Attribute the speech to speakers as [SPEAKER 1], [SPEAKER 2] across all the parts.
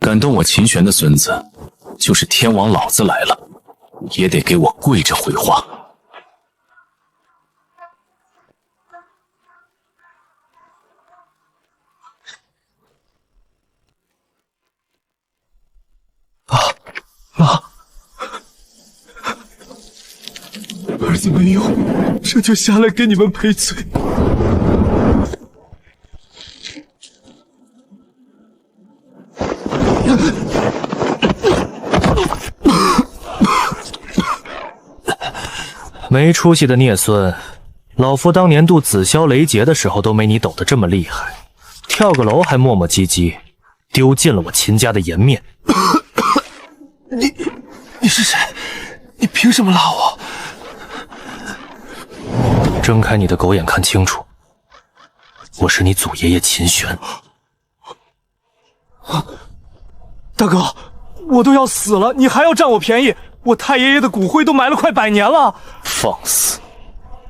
[SPEAKER 1] 敢动我秦玄的孙子，就是天王老子来了，也得给我跪着回话。
[SPEAKER 2] 妈，儿子没用，这就下来给你们赔罪。
[SPEAKER 3] 没出息的孽孙，老夫当年渡紫霄雷劫的时候都没你抖得这么厉害，跳个楼还磨磨唧唧，丢尽了我秦家的颜面。
[SPEAKER 2] 你是谁？你凭什么拉我？
[SPEAKER 3] 睁开你的狗眼看清楚，我是你祖爷爷秦玄。
[SPEAKER 2] 大哥，我都要死了，你还要占我便宜？我太爷爷的骨灰都埋了快100年了。
[SPEAKER 3] 放肆！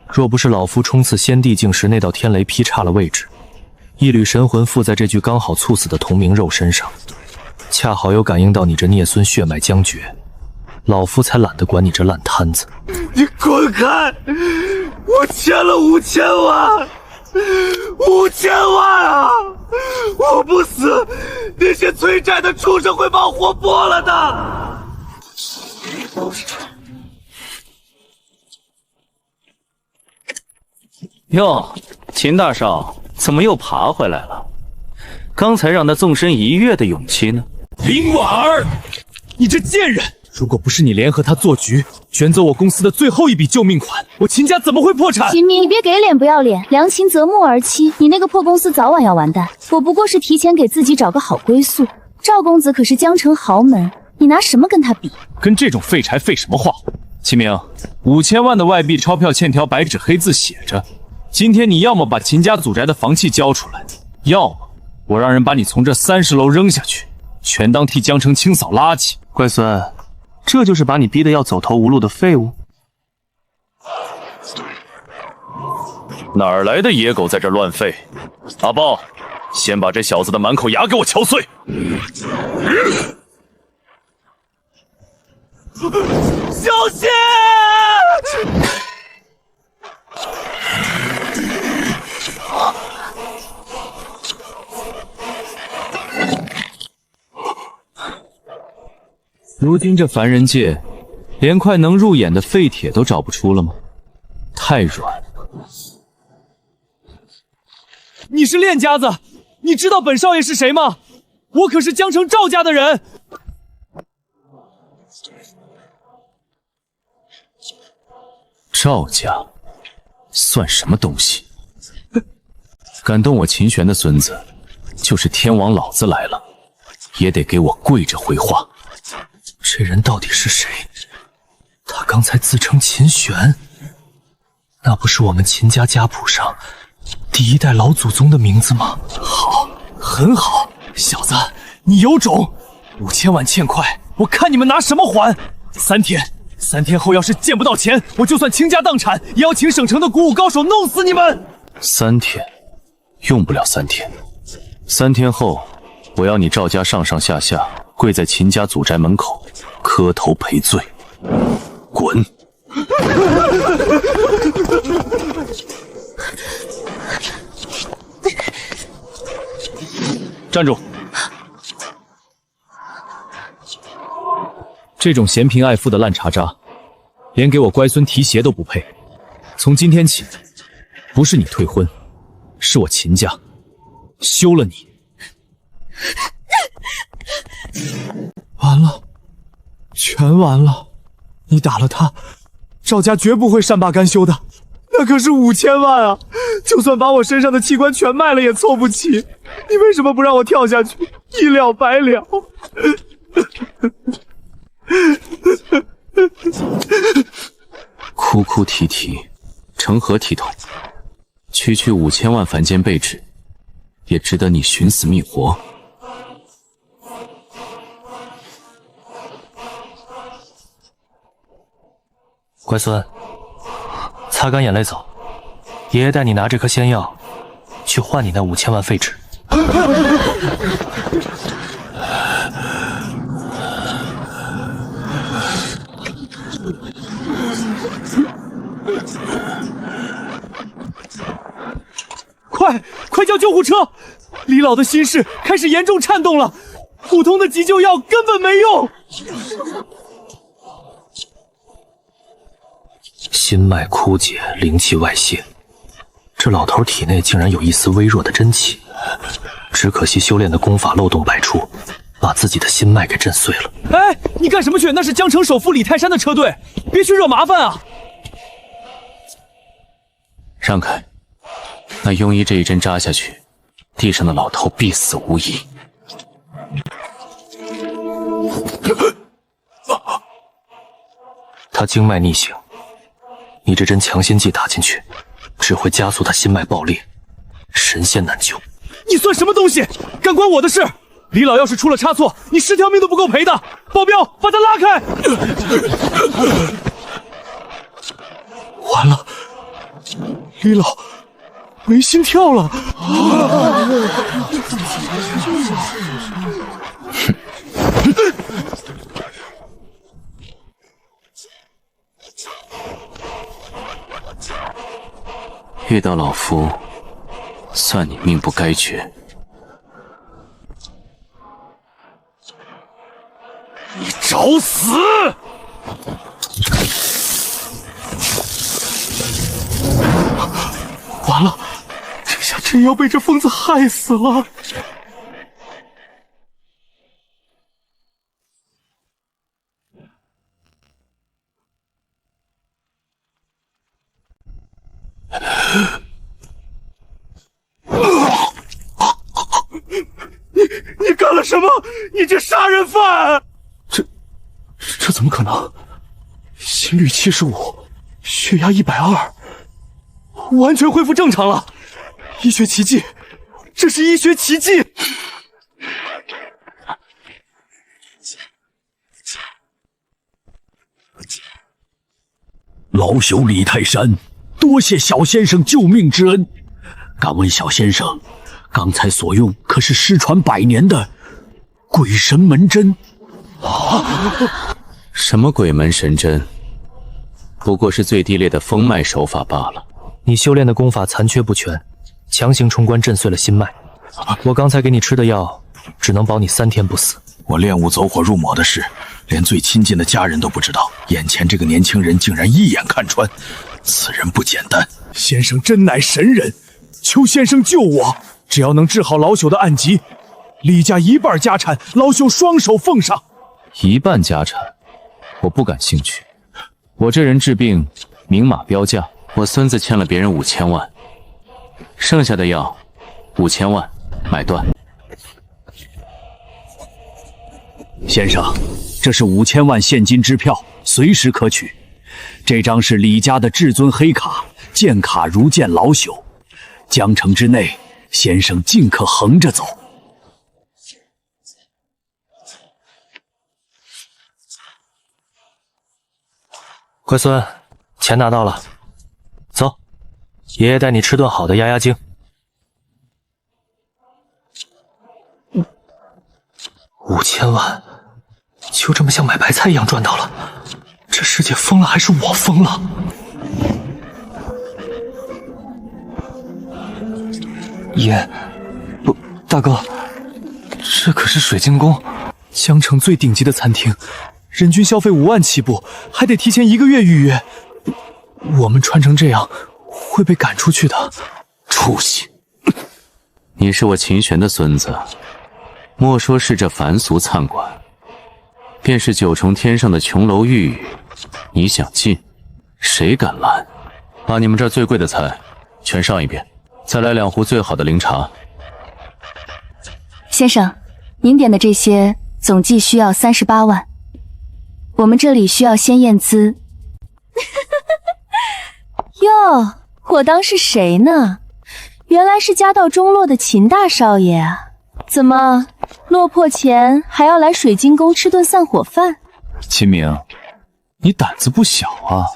[SPEAKER 3] 若不是老夫冲刺先帝境时那道天雷劈叉了位置，一缕神魂附在这具刚好猝死的同名肉身上，恰好有感应到你这孽孙血脉将绝，老夫才懒得管你这烂摊子。
[SPEAKER 2] 你滚开！我欠了5000万，5000万啊！我不死，那些催债的畜生会把我活剥了的。
[SPEAKER 4] 哟，秦大少怎么又爬回来了？刚才让他纵身一跃的勇气呢？
[SPEAKER 2] 林婉儿，你这贱人！如果不是你联合他做局，卷走我公司的最后一笔救命款，我秦家怎么会破产？
[SPEAKER 5] 秦明，你别给脸不要脸，良禽择木而栖，你那个破公司早晚要完蛋。我不过是提前给自己找个好归宿。赵公子可是江城豪门，你拿什么跟他比？
[SPEAKER 1] 跟这种废柴废什么话？秦明，5000万的外币钞票欠条白纸黑字写着，今天你要么把秦家祖宅的房契交出来，要么我让人把你从这30楼扔下去，全当替江城清扫垃圾。
[SPEAKER 4] 乖孙，这就是把你逼得要走投无路的废物？
[SPEAKER 1] 哪儿来的野狗在这乱吠？阿豹，先把这小子的满口牙给我敲碎！
[SPEAKER 2] 小心！
[SPEAKER 1] 如今这凡人界，连块能入眼的废铁都找不出了吗？太软。
[SPEAKER 2] 你是练家子，你知道本少爷是谁吗？我可是江城赵家的人。
[SPEAKER 1] 赵家算什么东西？敢动我秦玄的孙子，就是天王老子来了，也得给我跪着回话。
[SPEAKER 3] 这人到底是谁？他刚才自称秦玄，那不是我们秦家家谱上第一代老祖宗的名字吗？
[SPEAKER 2] 好，很好，小子，你有种！5000万欠款，我看你们拿什么还！3天后要是见不到钱，我就算倾家荡产，也要请省城的古武高手弄死你们
[SPEAKER 1] ！3天，用不了3天。3天后，我要你赵家上上下下跪在秦家祖宅门口，磕头赔罪。滚！站住！这种嫌贫爱富的烂茶渣，连给我乖孙提鞋都不配。从今天起，不是你退婚，是我秦家休了你。
[SPEAKER 2] 完了，全完了！你打了他，赵家绝不会善罢甘休的。那可是5000万啊！就算把我身上的器官全卖了也凑不齐。你为什么不让我跳下去，一了百了？
[SPEAKER 1] 哭哭啼啼，成何体统？区区5000万凡间废纸，也值得你寻死觅活？
[SPEAKER 3] 乖孙，擦干眼泪走，爷爷带你拿这颗仙药，去换你那5000万废纸。
[SPEAKER 2] 叫救护车！李老的心室开始严重颤动了，普通的急救药根本没用。
[SPEAKER 3] 心脉枯竭，灵气外泄，这老头体内竟然有一丝微弱的真气，只可惜修炼的功法漏洞百出，把自己的心脉给震碎了。
[SPEAKER 2] 哎，你干什么去？那是江城首富李泰山的车队，别去惹麻烦啊！
[SPEAKER 1] 让开，那庸医这一针扎下去，地上的老头必死无疑。
[SPEAKER 3] 他经脉逆行，你这针强心剂打进去，只会加速他心脉爆裂，神仙难救。
[SPEAKER 2] 你算什么东西？干关我的事！李老要是出了差错，你10条命都不够赔的。保镖，把他拉开！完了，李老没心跳了。
[SPEAKER 1] 遇到老夫，算你命不该绝。
[SPEAKER 2] 你找死！完了，这下真要被这疯子害死了。你干了什么？你这杀人犯！这怎么可能？心率75，血压120，完全恢复正常了。医学奇迹，这是医学奇迹！
[SPEAKER 6] 老朽李泰山，多谢小先生救命之恩。敢问小先生，刚才所用可是失传100年的鬼神门针？
[SPEAKER 1] 什么鬼门神针？不过是最低劣的封脉手法罢了。
[SPEAKER 3] 你修炼的功法残缺不全，强行冲关震碎了心脉。我刚才给你吃的药，只能保你3天不死。
[SPEAKER 6] 我练武走火入魔的事，连最亲近的家人都不知道。眼前这个年轻人竟然一眼看穿，此人不简单。
[SPEAKER 2] 先生真乃神人，求先生救我！只要能治好老朽的暗疾，李家1半家产，老朽双手奉上。
[SPEAKER 1] 1半家产，我不感兴趣。我这人治病明码标价，我孙子欠了别人5000万，剩下的药5000万买断。
[SPEAKER 6] 先生，这是5000万现金支票，随时可取。这张是李家的至尊黑卡，见卡如见老朽。江城之内，先生尽可横着走。
[SPEAKER 3] 乖孙，钱拿到了，走，爷爷带你吃顿好的压压惊。5000万，就这么像买白菜一样赚到了。这世界疯了还是我疯了？
[SPEAKER 2] 爷，不，大哥，这可是水晶宫，江城最顶级的餐厅，人均消费5万起步，还得提前1个月预约。我们穿成这样会被赶出去的。
[SPEAKER 1] 出息！你是我秦玄的孙子，莫说是这凡俗餐馆，便是9重天上的琼楼玉宇，你想进，谁敢拦？把你们这儿最贵的菜全上一遍，再来2壶最好的灵茶。
[SPEAKER 5] 先生，您点的这些总计需要38万，我们这里需要先验资。哟，我当是谁呢？原来是家道中落的秦大少爷啊！怎么落魄前还要来水晶宫吃顿散伙饭？
[SPEAKER 1] 秦明，你胆子不小啊！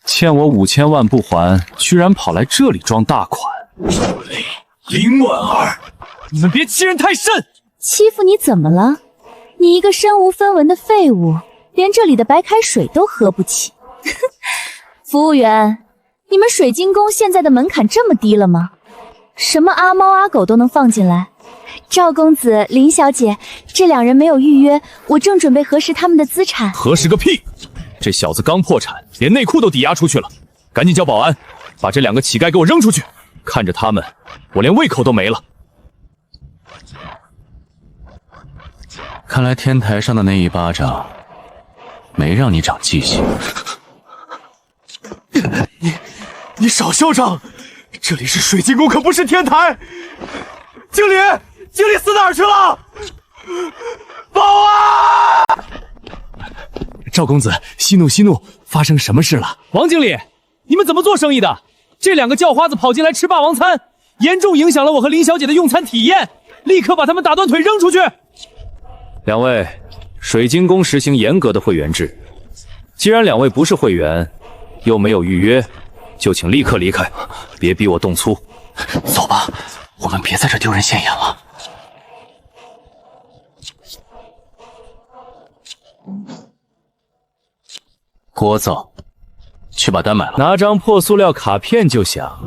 [SPEAKER 1] 欠我5000万不还，居然跑来这里装大款。
[SPEAKER 6] 林婉儿，
[SPEAKER 2] 你们别欺人太甚！
[SPEAKER 5] 欺负你怎么了？你一个身无分文的废物，连这里的白开水都喝不起。服务员，你们水晶宫现在的门槛这么低了吗？什么阿猫阿狗都能放进来。赵公子、林小姐，这两人没有预约，我正准备核实他们的资产。
[SPEAKER 1] 核实个屁！这小子刚破产，连内裤都抵押出去了，赶紧叫保安，把这两个乞丐给我扔出去！看着他们，我连胃口都没了。
[SPEAKER 4] 看来天台上的那一巴掌没让你长记性。
[SPEAKER 2] 你少嚣张！这里是水晶宫，可不是天台。经理，经理死哪儿去了？保安！赵公子，息怒息怒，发生什么事了？
[SPEAKER 1] 王经理，你们怎么做生意的？这两个叫花子跑进来吃霸王餐，严重影响了我和林小姐的用餐体验，立刻把他们打断腿扔出去！
[SPEAKER 4] 两位，水晶宫实行严格的会员制，既然两位不是会员，又没有预约，就请立刻离开，别逼我动粗。
[SPEAKER 3] 走吧，我们别在这丢人现眼了。聒噪，去把单买了。
[SPEAKER 4] 拿张破塑料卡片就想。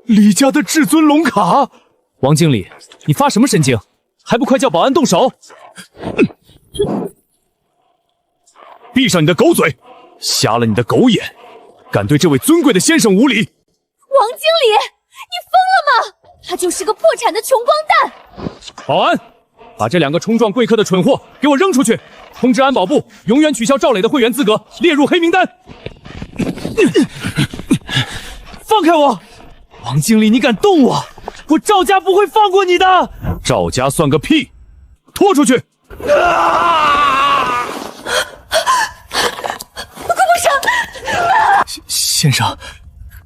[SPEAKER 2] 李家的至尊龙卡。
[SPEAKER 1] 王经理，你发什么神经？还不快叫保安动手！闭上你的狗嘴，瞎了你的狗眼，敢对这位尊贵的先生无礼！
[SPEAKER 5] 王经理，你疯了吗？他就是个破产的穷光蛋！
[SPEAKER 1] 保安，把这两个冲撞贵客的蠢货给我扔出去！通知安保部，永远取消赵磊的会员资格，列入黑名单。
[SPEAKER 2] 放开我！王经理，你敢动我，我赵家不会放过你的！
[SPEAKER 1] 赵家算个屁！拖出去！
[SPEAKER 2] 先生，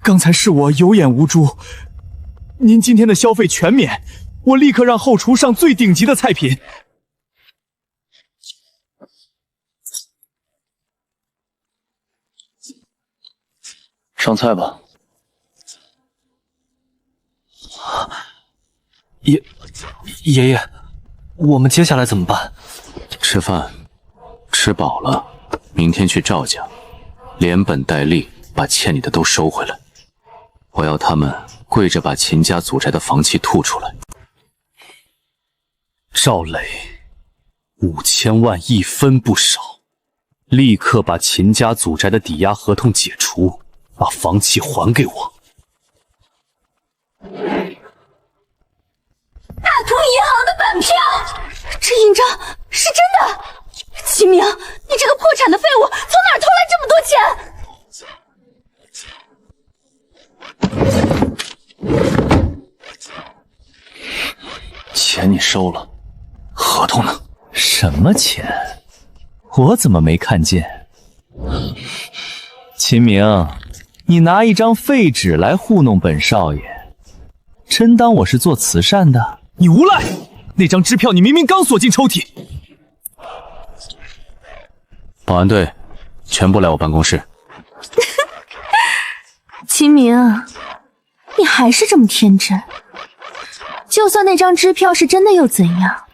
[SPEAKER 2] 刚才是我有眼无珠，您今天的消费全免，我立刻让后厨上最顶级的菜品。
[SPEAKER 3] 上菜吧。爷爷，我们接下来怎么办？
[SPEAKER 4] 吃饭，吃饱了，明天去赵家，连本带利把欠你的都收回来。我要他们跪着把秦家祖宅的房契吐出来。赵磊，5000万一分不少，立刻把秦家祖宅的抵押合同解除，把房契还给我。
[SPEAKER 5] 大通银行的本票，这印章是真的。秦明，你这个破产的废物，从哪儿偷来这么多钱？
[SPEAKER 4] 钱你收了，合同呢？
[SPEAKER 1] 什么钱？我怎么没看见？秦明，你拿一张废纸来糊弄本少爷，真当我是做慈善的？
[SPEAKER 2] 你无赖！那张支票你明明刚锁进抽屉。
[SPEAKER 4] 保安队，全部来我办公室。
[SPEAKER 5] 秦明，你还是这么天真。就算那张支票是真的又怎样？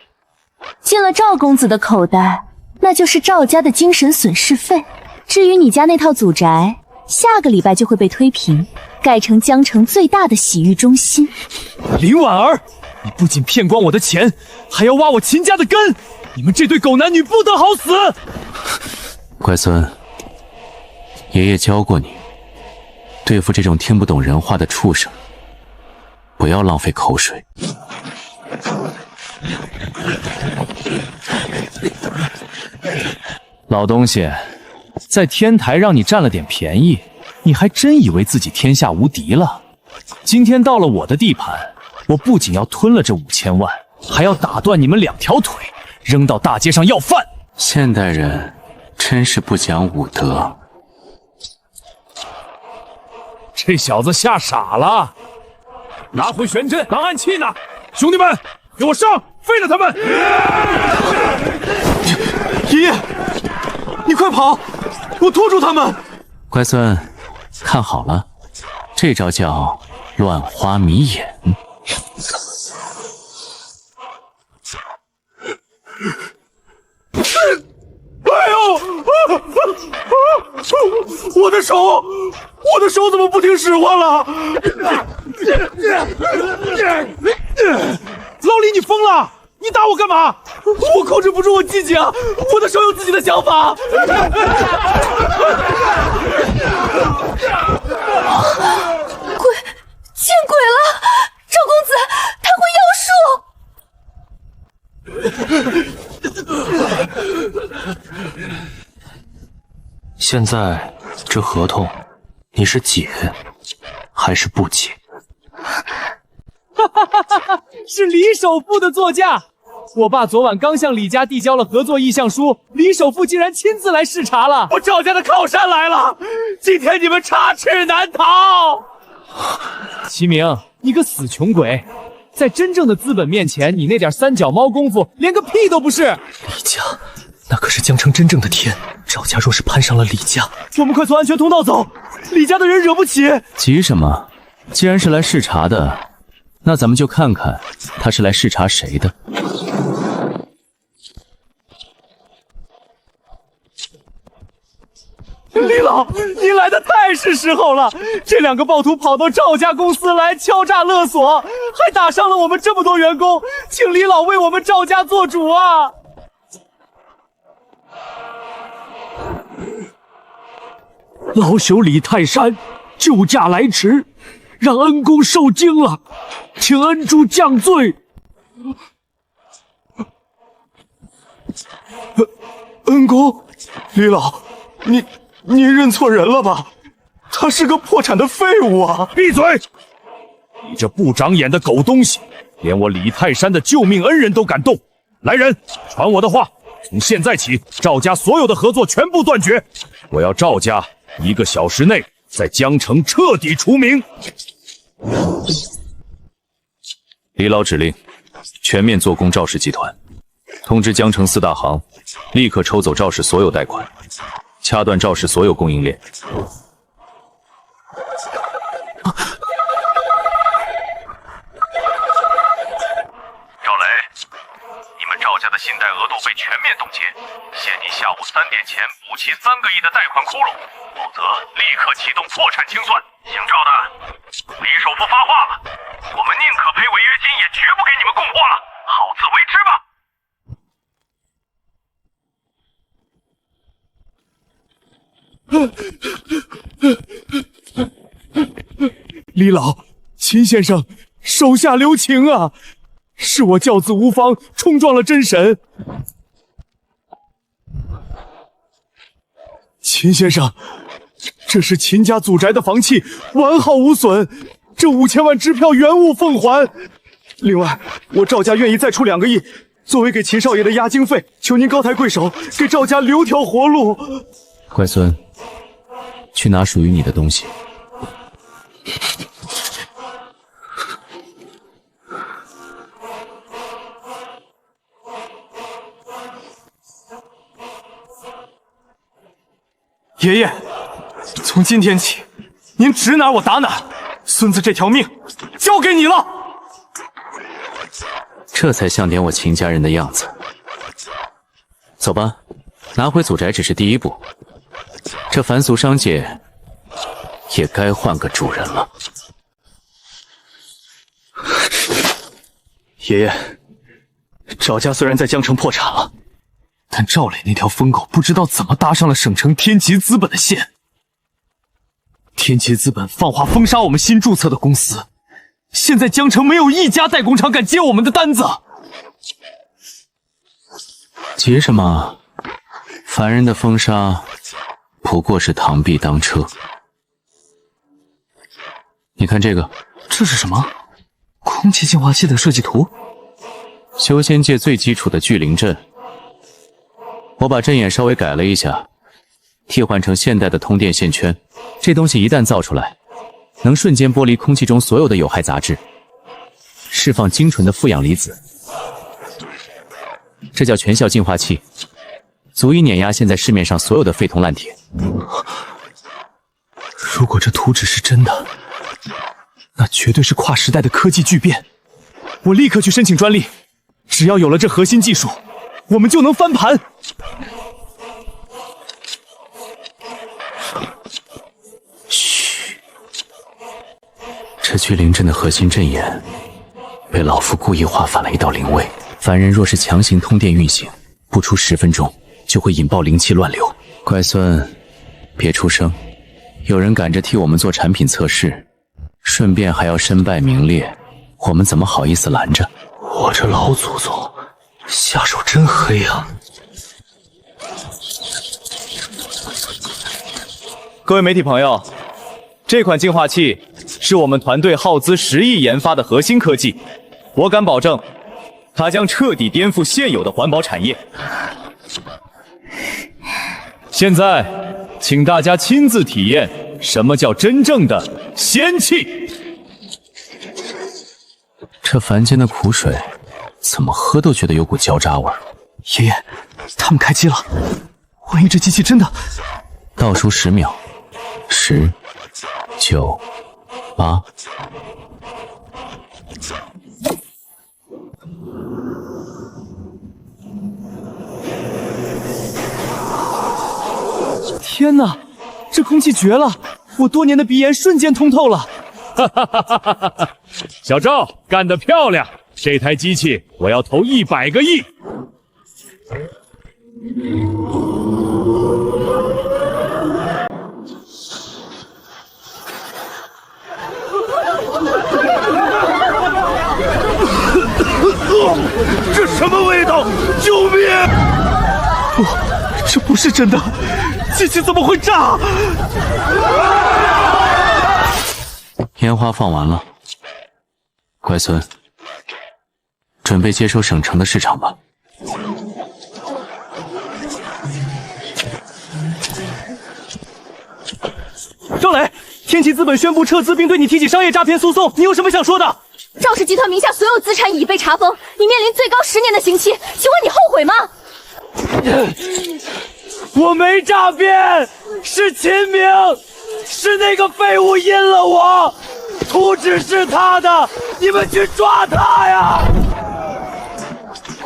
[SPEAKER 5] 进了赵公子的口袋，那就是赵家的精神损失费。至于你家那套祖宅，下个礼拜就会被推平，改成江城最大的洗浴中心。
[SPEAKER 2] 林婉儿，你不仅骗光我的钱，还要挖我秦家的根！你们这对狗男女不得好死！
[SPEAKER 4] 乖孙，爷爷教过你，对付这种听不懂人话的畜生，不要浪费口水。
[SPEAKER 1] 老东西，在天台让你占了点便宜，你还真以为自己天下无敌了？今天到了我的地盘，我不仅要吞了这5000万，还要打断你们2条腿，扔到大街上要饭。
[SPEAKER 4] 现代人真是不讲武德。
[SPEAKER 1] 这小子吓傻了，拿回玄真，档案器呢？兄弟们，给我上，废了他们！
[SPEAKER 2] 爷爷，你快跑，我拖住他们！
[SPEAKER 4] 乖孙，看好了，这招叫乱花迷眼。
[SPEAKER 2] 哎呦！我的手怎么不听使唤了？老李，你疯了！你打我干嘛？我控制不住我自己啊！我的手有自己的想法。
[SPEAKER 5] 见鬼了！赵公子他会妖术！
[SPEAKER 3] 现在这合同，你是解还是不解？
[SPEAKER 2] 是李首富的座驾。我爸昨晚刚向李家递交了合作意向书，李首富竟然亲自来视察了。我赵家的靠山来了，今天你们插翅难逃。齐明，你个死穷鬼，在真正的资本面前，你那点三脚猫功夫连个屁都不是。
[SPEAKER 3] 李家，那可是江城真正的天。赵家若是攀上了李家，
[SPEAKER 2] 我们快从安全通道走，李家的人惹不起。
[SPEAKER 1] 急什么？既然是来视察的，那咱们就看看他是来视察谁的。
[SPEAKER 2] 李老，您来的太是时候了！这两个暴徒跑到赵家公司来敲诈勒索，还打伤了我们这么多员工，请李老为我们赵家做主啊！
[SPEAKER 6] 老朽李泰山救驾来迟，让恩公受惊了，请恩主降罪。
[SPEAKER 2] 恩公，李老，你认错人了吧？他是个破产的废物啊！
[SPEAKER 6] 闭嘴！你这不长眼的狗东西，连我李泰山的救命恩人都敢动！来人，传我的话，从现在起，赵家所有的合作全部断绝。我要赵家1个小时内在江城彻底除名。
[SPEAKER 1] 李老指令，全面做空赵氏集团，通知江城4大行，立刻抽走赵氏所有贷款，掐断赵氏所有供应链。
[SPEAKER 7] 赵雷，你们赵家的信贷额度被全面冻结，限你下午3点前补齐3个亿的贷款窟窿，否则立刻启动破产清算。姓赵的，李首富发话了，我们宁可赔违约金，也绝不给你们供货了，好自为之吧。
[SPEAKER 2] 李老，秦先生手下留情啊！是我教子无方，冲撞了真神。秦先生，这是秦家祖宅的房契，完好无损，这5000万支票原物奉还。另外，我赵家愿意再出2个亿，作为给秦少爷的押经费，求您高抬贵手，给赵家留条活路。
[SPEAKER 1] 乖孙，去拿属于你的东西。
[SPEAKER 2] 爷爷，从今天起，您指哪我打哪，孙子这条命交给你了。
[SPEAKER 4] 这才像点我秦家人的样子。走吧，拿回祖宅只是第一步，这凡俗商界也该换个主人了。
[SPEAKER 2] 爷爷，赵家虽然在江城破产了，但赵磊那条疯狗不知道怎么搭上了省城天齐资本的线。天齐资本放话封杀我们新注册的公司，现在江城没有一家代工厂敢接我们的单子。
[SPEAKER 4] 急什么？凡人的封杀不过是螳臂当车。你看这个，
[SPEAKER 2] 这是什么？空气净化器的设计图？
[SPEAKER 4] 修仙界最基础的聚灵阵，我把阵眼稍微改了一下，替换成现代的通电线圈。这东西一旦造出来，能瞬间剥离空气中所有的有害杂质，释放精纯的负氧离子。这叫全效净化器，足以碾压现在市面上所有的废铜烂铁。
[SPEAKER 2] 如果这图纸是真的，那绝对是跨时代的科技巨变。我立刻去申请专利，只要有了这核心技术，我们就能翻盘。
[SPEAKER 4] 这居灵阵的核心阵眼，被老夫故意划反了一道灵位。凡人若是强行通电运行，不出10分钟就会引爆灵气乱流。乖孙，别出声，有人赶着替我们做产品测试，顺便还要身败名裂，我们怎么好意思拦着？
[SPEAKER 3] 我这老祖宗下手真黑啊！
[SPEAKER 2] 各位媒体朋友，这款净化器是我们团队耗资10亿研发的核心科技，我敢保证，它将彻底颠覆现有的环保产业。现在，请大家亲自体验什么叫真正的仙气。
[SPEAKER 4] 这凡间的苦水，怎么喝都觉得有股焦渣味儿。
[SPEAKER 2] 爷爷，他们开机了，万一这机器真的……
[SPEAKER 4] 倒数10秒，10、9、8。
[SPEAKER 2] 天哪，这空气绝了！我多年的鼻炎瞬间通透了。
[SPEAKER 6] 哈哈哈哈哈哈！小赵干得漂亮！这台机器我要投100个亿。
[SPEAKER 7] 这什么味道？救命！
[SPEAKER 2] 不，这不是真的，机器怎么会炸？
[SPEAKER 4] 烟花放完了，乖孙，准备接收省城的市场吧。
[SPEAKER 2] 赵磊，天齐资本宣布撤资，并对你提起商业诈骗诉讼，你有什么想说的？
[SPEAKER 5] 赵氏集团名下所有资产已被查封，你面临最高10年的刑期，请问你后悔吗？
[SPEAKER 2] 我没诈骗，是秦明，是那个废物阴了我，图纸是他的，你们去抓他呀！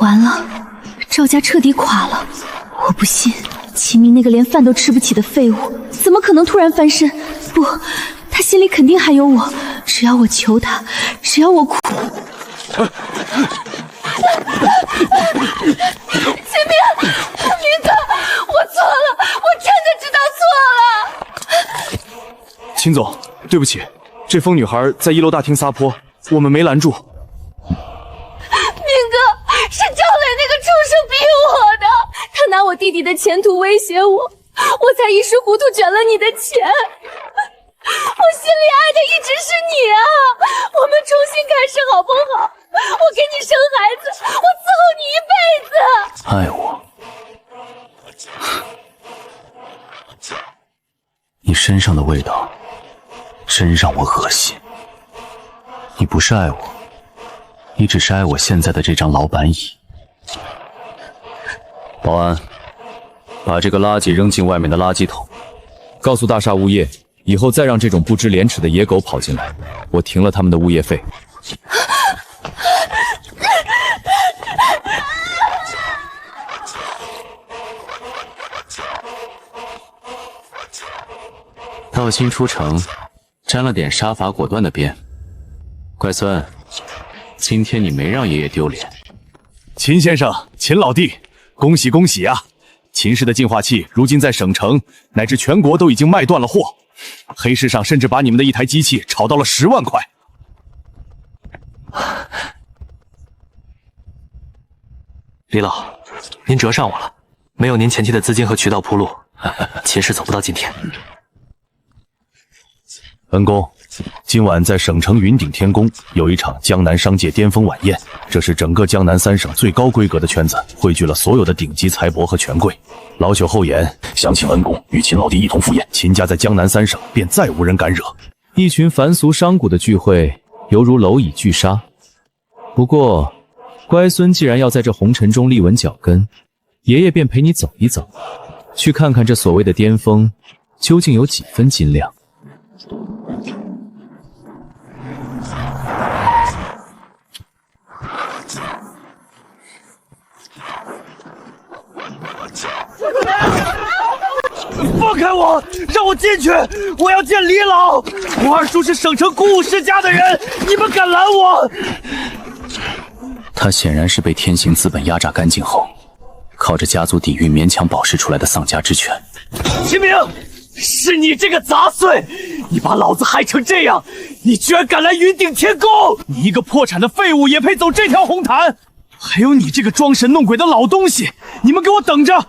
[SPEAKER 5] 完了，赵家彻底垮了。我不信，秦明那个连饭都吃不起的废物，怎么可能突然翻身？不，他心里肯定还有我。只要我求他，只要我哭。秦明，明哥，我错了，我真的知道错了。
[SPEAKER 2] 秦总，对不起，这疯女孩在1楼大厅撒泼，我们没拦住。
[SPEAKER 5] 明哥，是赵磊那个畜生逼我的，他拿我弟弟的前途威胁我，我才一时糊涂卷了你的钱。我心里爱的一直是你啊！我们重新开始好不好？我给你生孩子，我伺候你一辈子。
[SPEAKER 4] 爱我？你身上的味道真让我恶心。你不是爱我，你只是爱我现在的这张老板椅。保安，把这个垃圾扔进外面的垃圾桶。
[SPEAKER 2] 告诉大厦物业，以后再让这种不知廉耻的野狗跑进来，我停了他们的物业费。
[SPEAKER 4] 道心出城，沾了点杀伐果断的边。乖孙，今天你没让爷爷丢脸。
[SPEAKER 6] 秦先生，秦老弟，恭喜恭喜啊！秦氏的净化器如今在省城乃至全国都已经卖断了货，黑市上甚至把你们的一台机器炒到了10万块。
[SPEAKER 3] 李老，您折上我了，没有您前期的资金和渠道铺路，秦氏走不到今天。
[SPEAKER 6] 恩公，今晚在省城云顶天宫有一场江南商界巅峰晚宴，这是整个江南3省最高规格的圈子，汇聚了所有的顶级财帛和权贵。老朽厚颜，想请恩公与秦老弟一同赴宴。秦家在江南3省便再无人敢惹。
[SPEAKER 2] 一群凡俗商贾的聚会，犹如蝼蚁聚沙。不过，乖孙既然要在这红尘中立稳脚跟，爷爷便陪你走一走，去看看这所谓的巅峰究竟有几分斤两。
[SPEAKER 7] 放
[SPEAKER 2] 放开我，让我进去！我要见李老。我二叔是省城古武世家的人，你们敢拦我？
[SPEAKER 4] 他显然是被天行资本压榨干净后，靠着家族底蕴勉强保释出来的丧家之犬。
[SPEAKER 2] 秦明，是你这个杂碎！你把老子害成这样，你居然敢来云顶天宫！你一个破产的废物也配走这条红毯？还有你这个装神弄鬼的老东西，你们给我等着！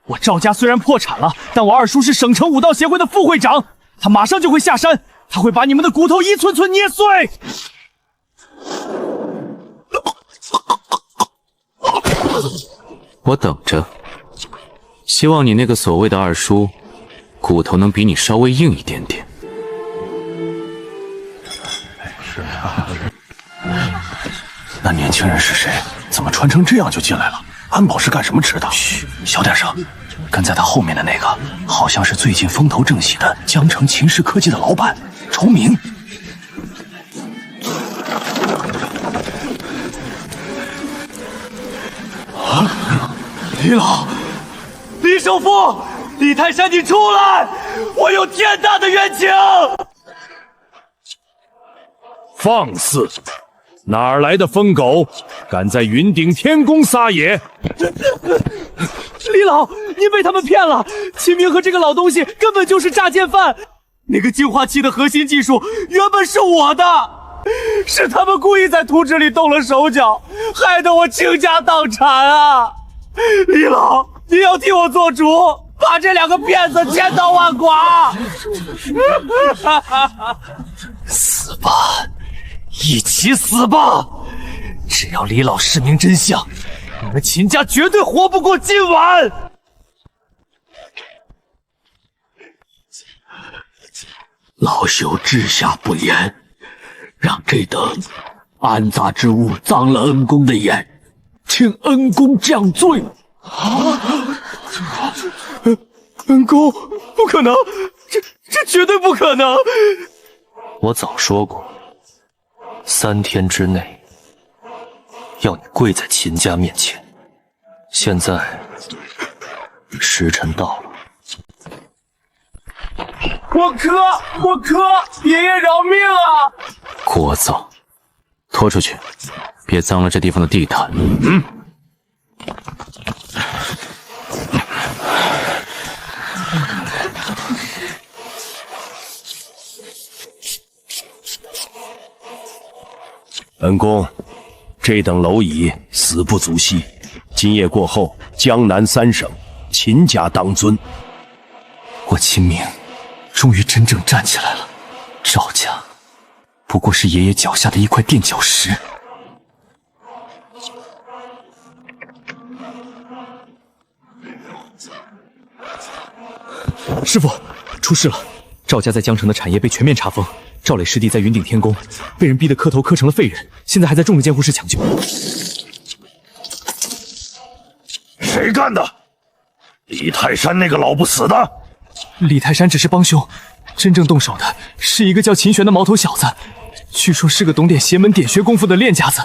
[SPEAKER 2] 我赵家虽然破产了，但我二叔是省城武道协会的副会长，他马上就会下山，他会把你们的骨头一寸寸捏碎！
[SPEAKER 4] 我等着，希望你那个所谓的二叔，骨头能比你稍微硬一点点。
[SPEAKER 6] 那年轻人是谁？怎么穿成这样就进来了？安保是干什么吃的？嘘，小点声。跟在他后面的那个，好像是最近风头正喜的江城秦氏科技的老板崇明。
[SPEAKER 2] 李老，李首富，李泰山，你出来！我有天大的冤情。
[SPEAKER 7] 放肆！哪儿来的疯狗，敢在云顶天宫撒野？
[SPEAKER 2] 李老，您被他们骗了。秦明和这个老东西根本就是诈奸犯。那个净化器的核心技术原本是我的，是他们故意在图纸里动了手脚，害得我倾家荡产啊！李老，你要替我做主，把这两个骗子千刀万剐！死吧！一起死吧！只要李老示明真相，你们秦家绝对活不过今晚！
[SPEAKER 6] 老朽治下不严，让这等安杂之物脏了恩公的眼，请恩公降罪。
[SPEAKER 2] 恩公，不可能，这绝对不可能！
[SPEAKER 3] 我早说过，3天之内要你跪在秦家面前。现在时辰到了。
[SPEAKER 2] 我磕，爷爷饶命啊！
[SPEAKER 4] 聒噪，拖出去，别脏了这地方的地毯。
[SPEAKER 7] 恩公，这等蝼蚁死不足惜，今夜过后，江南3省秦家当尊。
[SPEAKER 2] 我秦明终于真正站起来了，赵家不过是爷爷脚下的一块垫脚石。师傅，出事了！赵家在江城的产业被全面查封，赵磊师弟在云顶天宫被人逼得磕头磕成了废人，现在还在重症监护室抢救。
[SPEAKER 7] 谁干的？李泰山那个老不死的？
[SPEAKER 2] 李泰山只是帮凶，真正动手的是一个叫秦玄的毛头小子，据说是个懂点邪门点穴功夫的练家子。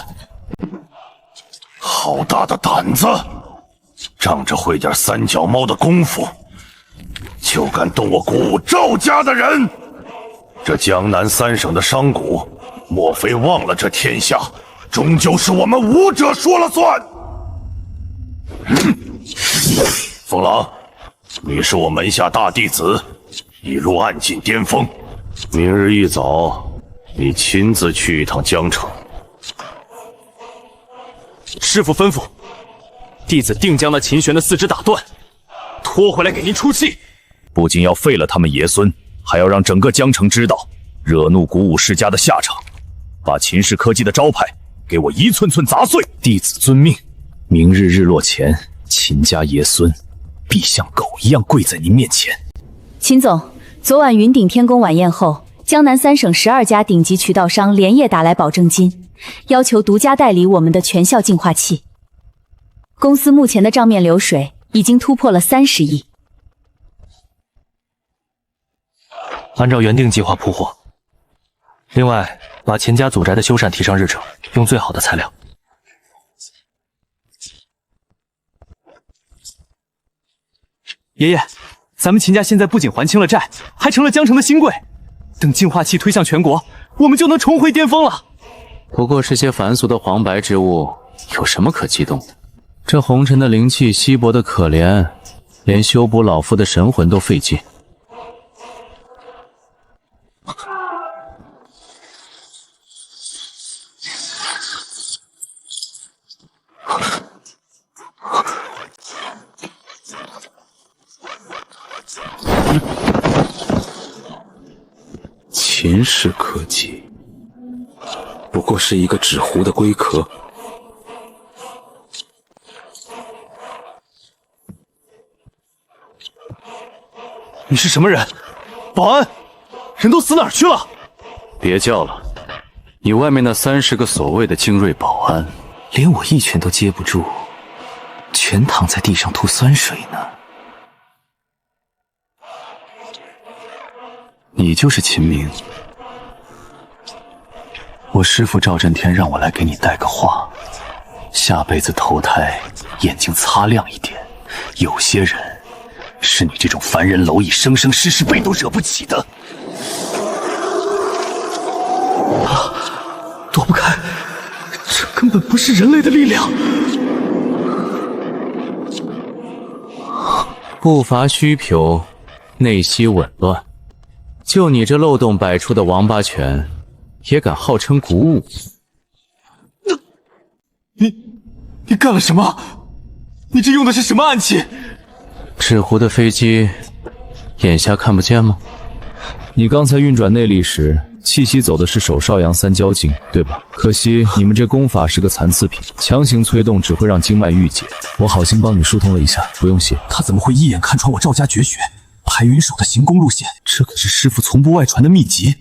[SPEAKER 7] 好大的胆子！仗着会点三脚猫的功夫，就敢动我古武赵家的人！这江南3省的商贾，莫非忘了这天下终究是我们武者说了算？风狼，你是我门下大弟子，已入暗境巅峰。明日一早，你亲自去一趟江城。
[SPEAKER 2] 师傅吩咐，弟子定将那秦玄的4肢打断，拖回来给您出气。
[SPEAKER 7] 不仅要废了他们爷孙，还要让整个江城知道，惹怒古武世家的下场。把秦氏科技的招牌给我一寸寸砸碎！弟子遵命。明日日落前，秦家爷孙必像狗一样跪在您面前。
[SPEAKER 5] 秦总，昨晚云顶天宫晚宴后，江南3省12家顶级渠道商连夜打来保证金，要求独家代理我们的全效净化器。公司目前的账面流水已经突破了30亿。
[SPEAKER 3] 按照原定计划铺货。另外，把秦家祖宅的修缮提上日程，用最好的材料。
[SPEAKER 2] 爷爷，咱们秦家现在不仅还清了债，还成了江城的新贵。等净化器推向全国，我们就能重回巅峰了。
[SPEAKER 4] 不过是些凡俗的黄白之物，有什么可激动的？这红尘的灵气稀薄的可怜，连修补老夫的神魂都费劲。
[SPEAKER 8] 秦氏科技不过是一个纸糊的龟壳。
[SPEAKER 2] 你是什么人？保安，人都死哪儿去了？
[SPEAKER 4] 别叫了，你外面那30个所谓的精锐保安，
[SPEAKER 3] 连我一拳都接不住，全躺在地上吐酸水呢。
[SPEAKER 4] 你就是秦明。我师父赵震天让我来给你带个话，下辈子投胎眼睛擦亮一点，有些人是你这种凡人蝼蚁生生世世辈都惹不起的。
[SPEAKER 2] 躲不开，这根本不是人类的力量。
[SPEAKER 4] 步伐虚裘，内息紊乱，就你这漏洞百出的王八拳，也敢号称鼓舞？
[SPEAKER 2] 你干了什么？你这用的是什么暗器？
[SPEAKER 4] 纸糊的飞机，眼下看不见吗？
[SPEAKER 1] 你刚才运转内力时，气息走的是手少阳三焦经，对吧？可惜你们这功法是个残次品，强行催动只会让经脉郁结。我好心帮你疏通了一下，不用谢。
[SPEAKER 6] 他怎么会一眼看穿我赵家绝学排云手的行宫路线？这可是师傅从不外传的秘籍。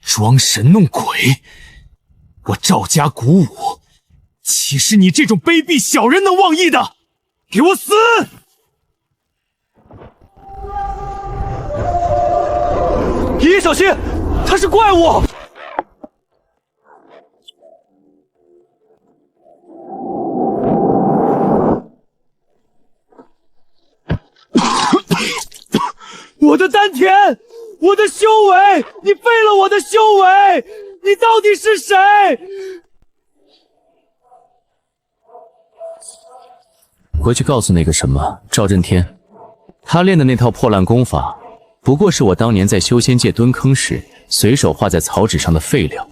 [SPEAKER 6] 装神弄鬼，我赵家鼓舞，岂是你这种卑鄙小人能妄议的？给我死！
[SPEAKER 2] 爷爷小心，他是怪物！我的丹田，我的修为，你废了我的修为！你到底是谁？
[SPEAKER 4] 回去告诉那个什么赵震天，他练的那套破烂功法，不过是我当年在修仙界蹲坑时随手画在草纸上的废料。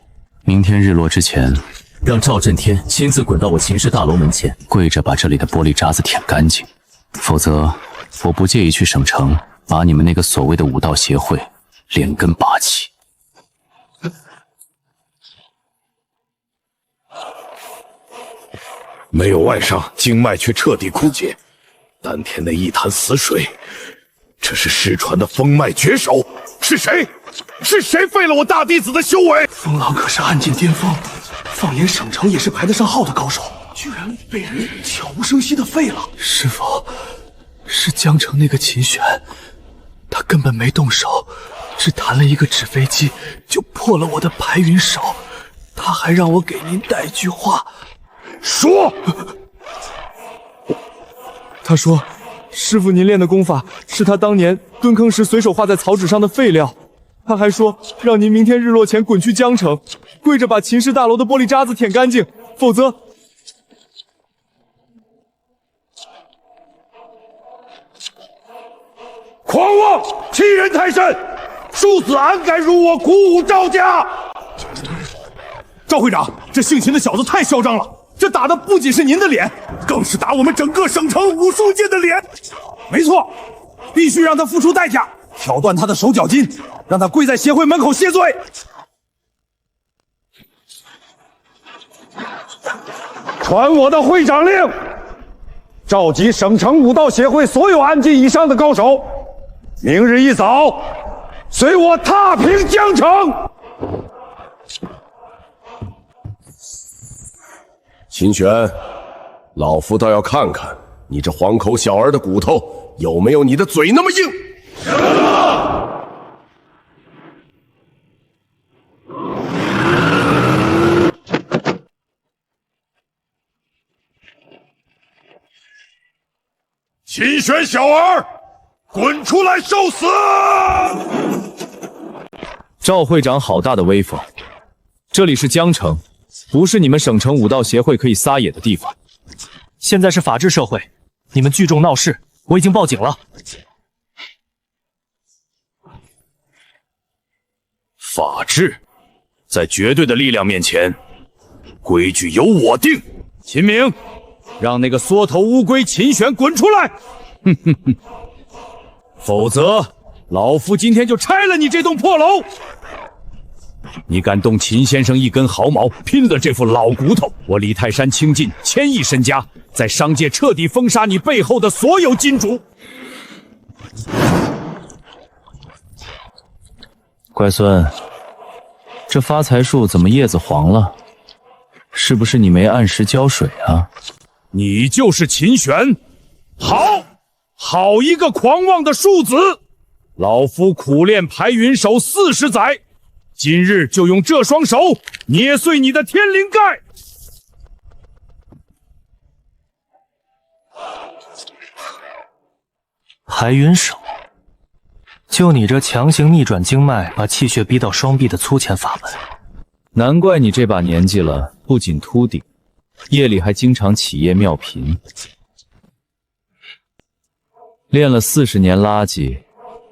[SPEAKER 4] 明天日落之前，让赵震天亲自滚到我秦氏大楼门前，跪着把这里的玻璃渣子舔干净。否则，我不介意去省城把你们那个所谓的武道协会连根拔起。
[SPEAKER 9] 没有外伤，经脉却彻底枯竭，丹田内一潭死水。这是失传的风脉绝手，是谁？是谁废了我大弟子的修为？
[SPEAKER 2] 风狼可是暗境巅峰，放眼省城也是排得上号的高手，居然被人悄无声息的废了。师傅，是江城那个秦玄，他根本没动手，只弹了一个纸飞机就破了我的排云手。他还让我给您带句话。
[SPEAKER 9] 说，
[SPEAKER 2] 他说，师傅您练的功法是他当年蹲坑时随手画在草纸上的废料。他还说，让您明天日落前滚去江城，跪着把秦氏大楼的玻璃渣子舔干净，否则……
[SPEAKER 9] 狂妄，欺人太甚！庶子安敢辱我鼓舞赵家？
[SPEAKER 2] 赵会长，这姓秦的小子太嚣张了，这打的不仅是您的脸，
[SPEAKER 9] 更是打我们整个省城武术界的脸。没错，必须让他付出代价，挑断他的手脚筋，让他跪在协会门口谢罪。传我的会长令，召集省城武道协会所有安级以上的高手，明日一早随我踏平江城。秦玄，老夫倒要看看你这黄口小儿的骨头有没有你的嘴那么硬。秦玄小儿，滚出来受死！
[SPEAKER 1] 赵会长好大的威风！这里是江城，不是你们省城武道协会可以撒野的地方。
[SPEAKER 3] 现在是法治社会，你们聚众闹事，我已经报警了。
[SPEAKER 6] 法治，在绝对的力量面前，规矩由我定。秦明，让那个缩头乌龟秦玄滚出来！哼哼哼，否则老夫今天就拆了你这栋破楼！你敢动秦先生一根毫毛，拼了这副老骨头，我李泰山倾尽1000亿身家，在商界彻底封杀你背后的所有金主！
[SPEAKER 1] 乖孙，这发财树怎么叶子黄了？是不是你没按时浇水啊？
[SPEAKER 6] 你就是秦玄，好一个狂妄的庶子！老夫苦练排云手40载，今日就用这双手捏碎你的天灵盖！
[SPEAKER 3] 排云手，就你这强行逆转经脉，把气血逼到双臂的粗浅法门，
[SPEAKER 1] 难怪你这把年纪了，不仅秃顶，夜里还经常起夜妙频。练了40年垃圾，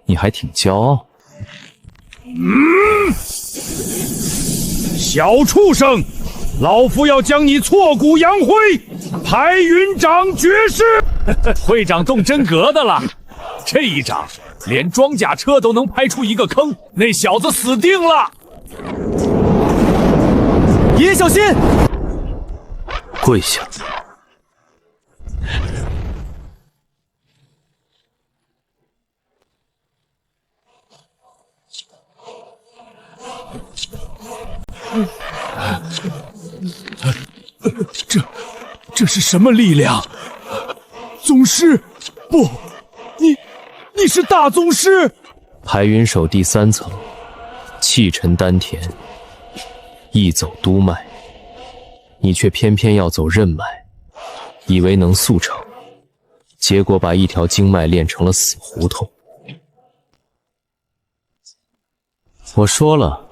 [SPEAKER 1] 你还挺骄傲？
[SPEAKER 6] 小畜生，老夫要将你挫骨扬灰！排云掌绝世！
[SPEAKER 1] 会长动真格的了，这一掌连装甲车都能拍出一个坑，那小子死定了！
[SPEAKER 2] 爷爷小心！
[SPEAKER 3] 跪下！
[SPEAKER 6] 这是什么力量？宗师？不，你是大宗师！
[SPEAKER 3] 排云手第3层，气沉丹田，一走督脉，你却偏偏要走任脉，以为能速成，结果把一条经脉练成了死胡同。
[SPEAKER 1] 我说了，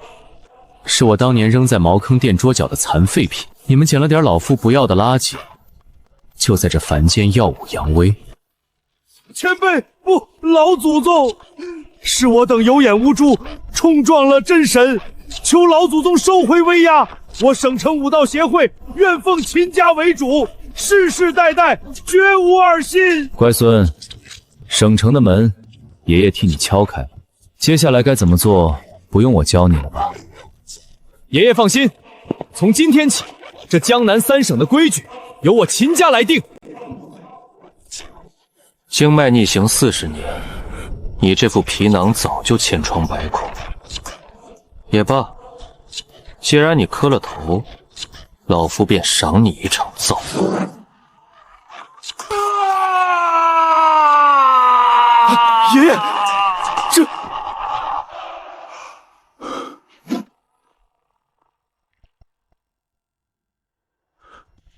[SPEAKER 1] 是我当年扔在茅坑垫桌脚的残废品，你们捡了点老夫不要的垃圾，就在这凡间耀武扬威。
[SPEAKER 2] 前辈，不，老祖宗，是我等有眼无珠，冲撞了真神，求老祖宗收回威压。我省城武道协会愿奉秦家为主，世世代代绝无二心。
[SPEAKER 1] 乖孙，省城的门，爷爷替你敲开了，接下来该怎么做，不用我教你了吧？爷爷放心，从今天起，这江南3省的规矩由我秦家来定。
[SPEAKER 3] 经脉逆行40年，你这副皮囊早就千疮百孔。也罢，既然你磕了头，老夫便赏你一场造福。
[SPEAKER 2] 爷爷，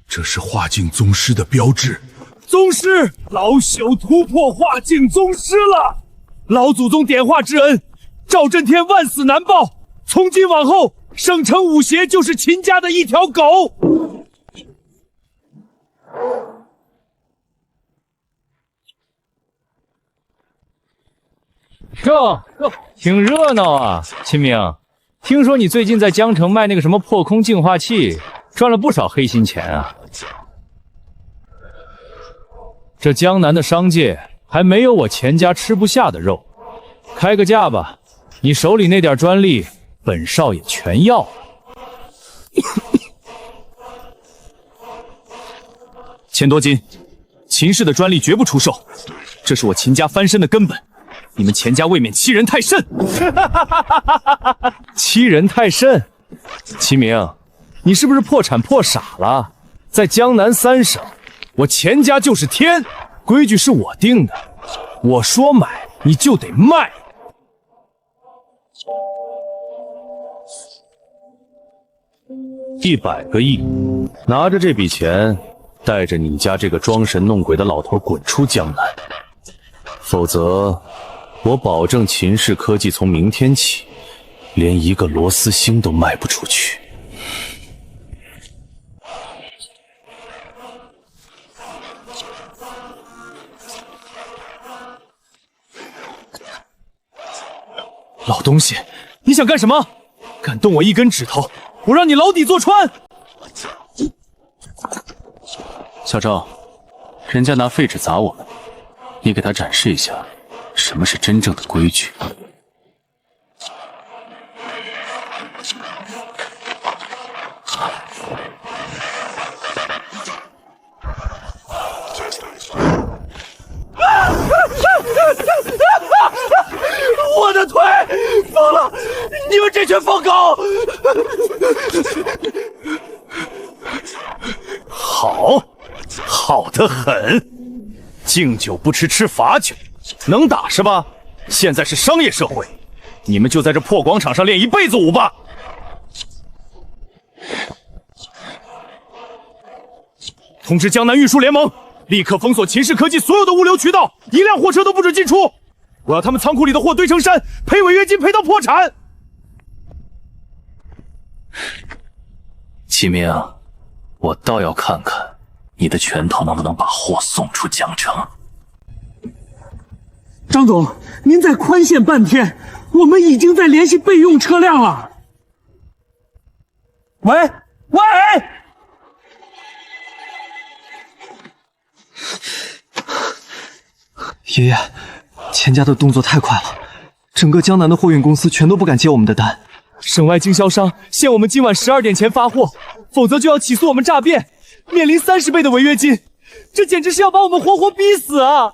[SPEAKER 6] 这是化境宗师的标志。
[SPEAKER 2] 宗师，老朽突破化境宗师了！老祖宗点化之恩，赵震天万死难报。从今往后，省城武协就是秦家的一条狗。
[SPEAKER 1] 这挺热闹啊，秦明。听说你最近在江城卖那个什么破空净化器，赚了不少黑心钱啊。这江南的商界还没有我钱家吃不下的肉，开个价吧，你手里那点专利，本少爷全要了。1000多斤，秦氏的专利绝不出售，这是我秦家翻身的根本。你们钱家未免欺人太甚！欺人太甚！齐明，你是不是破产破傻了？在江南3省，我钱家就是天，规矩是我定的，我说买你就得卖。100个亿，拿着这笔钱，
[SPEAKER 3] 带着你家这个装神弄鬼的老头滚出江南，否则我保证秦氏科技从明天起连一个螺丝星都卖不出去。
[SPEAKER 2] 老东西，你想干什么？敢动我一根指头，我让你牢底坐穿！
[SPEAKER 4] 小赵，人家拿废纸砸我们，你给他展示一下什么是真正的规矩。
[SPEAKER 2] 我的腿疯了！你们这群疯狗！
[SPEAKER 6] 好，好得很。敬酒不吃吃罚酒，能打是吧？现在是商业社会，你们就在这破广场上练一辈子武吧。通知江南运输联盟，立刻封锁秦氏科技所有的物流渠道，一辆货车都不准进出。我要他们仓库里的货堆成山，赔违约金赔到破产。
[SPEAKER 4] 启明，我倒要看看你的拳头能不能把货送出江城。
[SPEAKER 10] 张总，您再宽限半天，我们已经在联系备用车辆了。喂，
[SPEAKER 2] 爷爷，钱家的动作太快了，整个江南的货运公司全都不敢接我们的单。省外经销商限我们今晚12点前发货，否则就要起诉我们诈骗，面临30倍的违约金。这简直是要把我们活活逼死啊！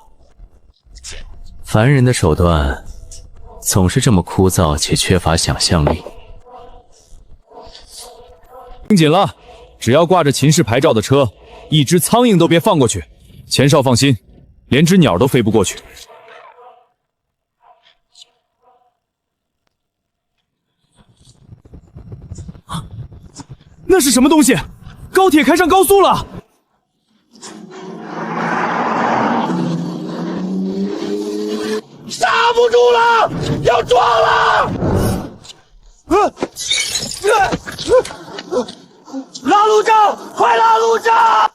[SPEAKER 4] 凡人的手段总是这么枯燥且缺乏想象力。
[SPEAKER 1] 听紧了，只要挂着秦氏牌照的车，一只苍蝇都别放过去。钱少放心，连只鸟都飞不过去。
[SPEAKER 2] 那是什么东西？高铁开上高速了！
[SPEAKER 9] 刹不住了，要撞了！拉路障，快拉路障！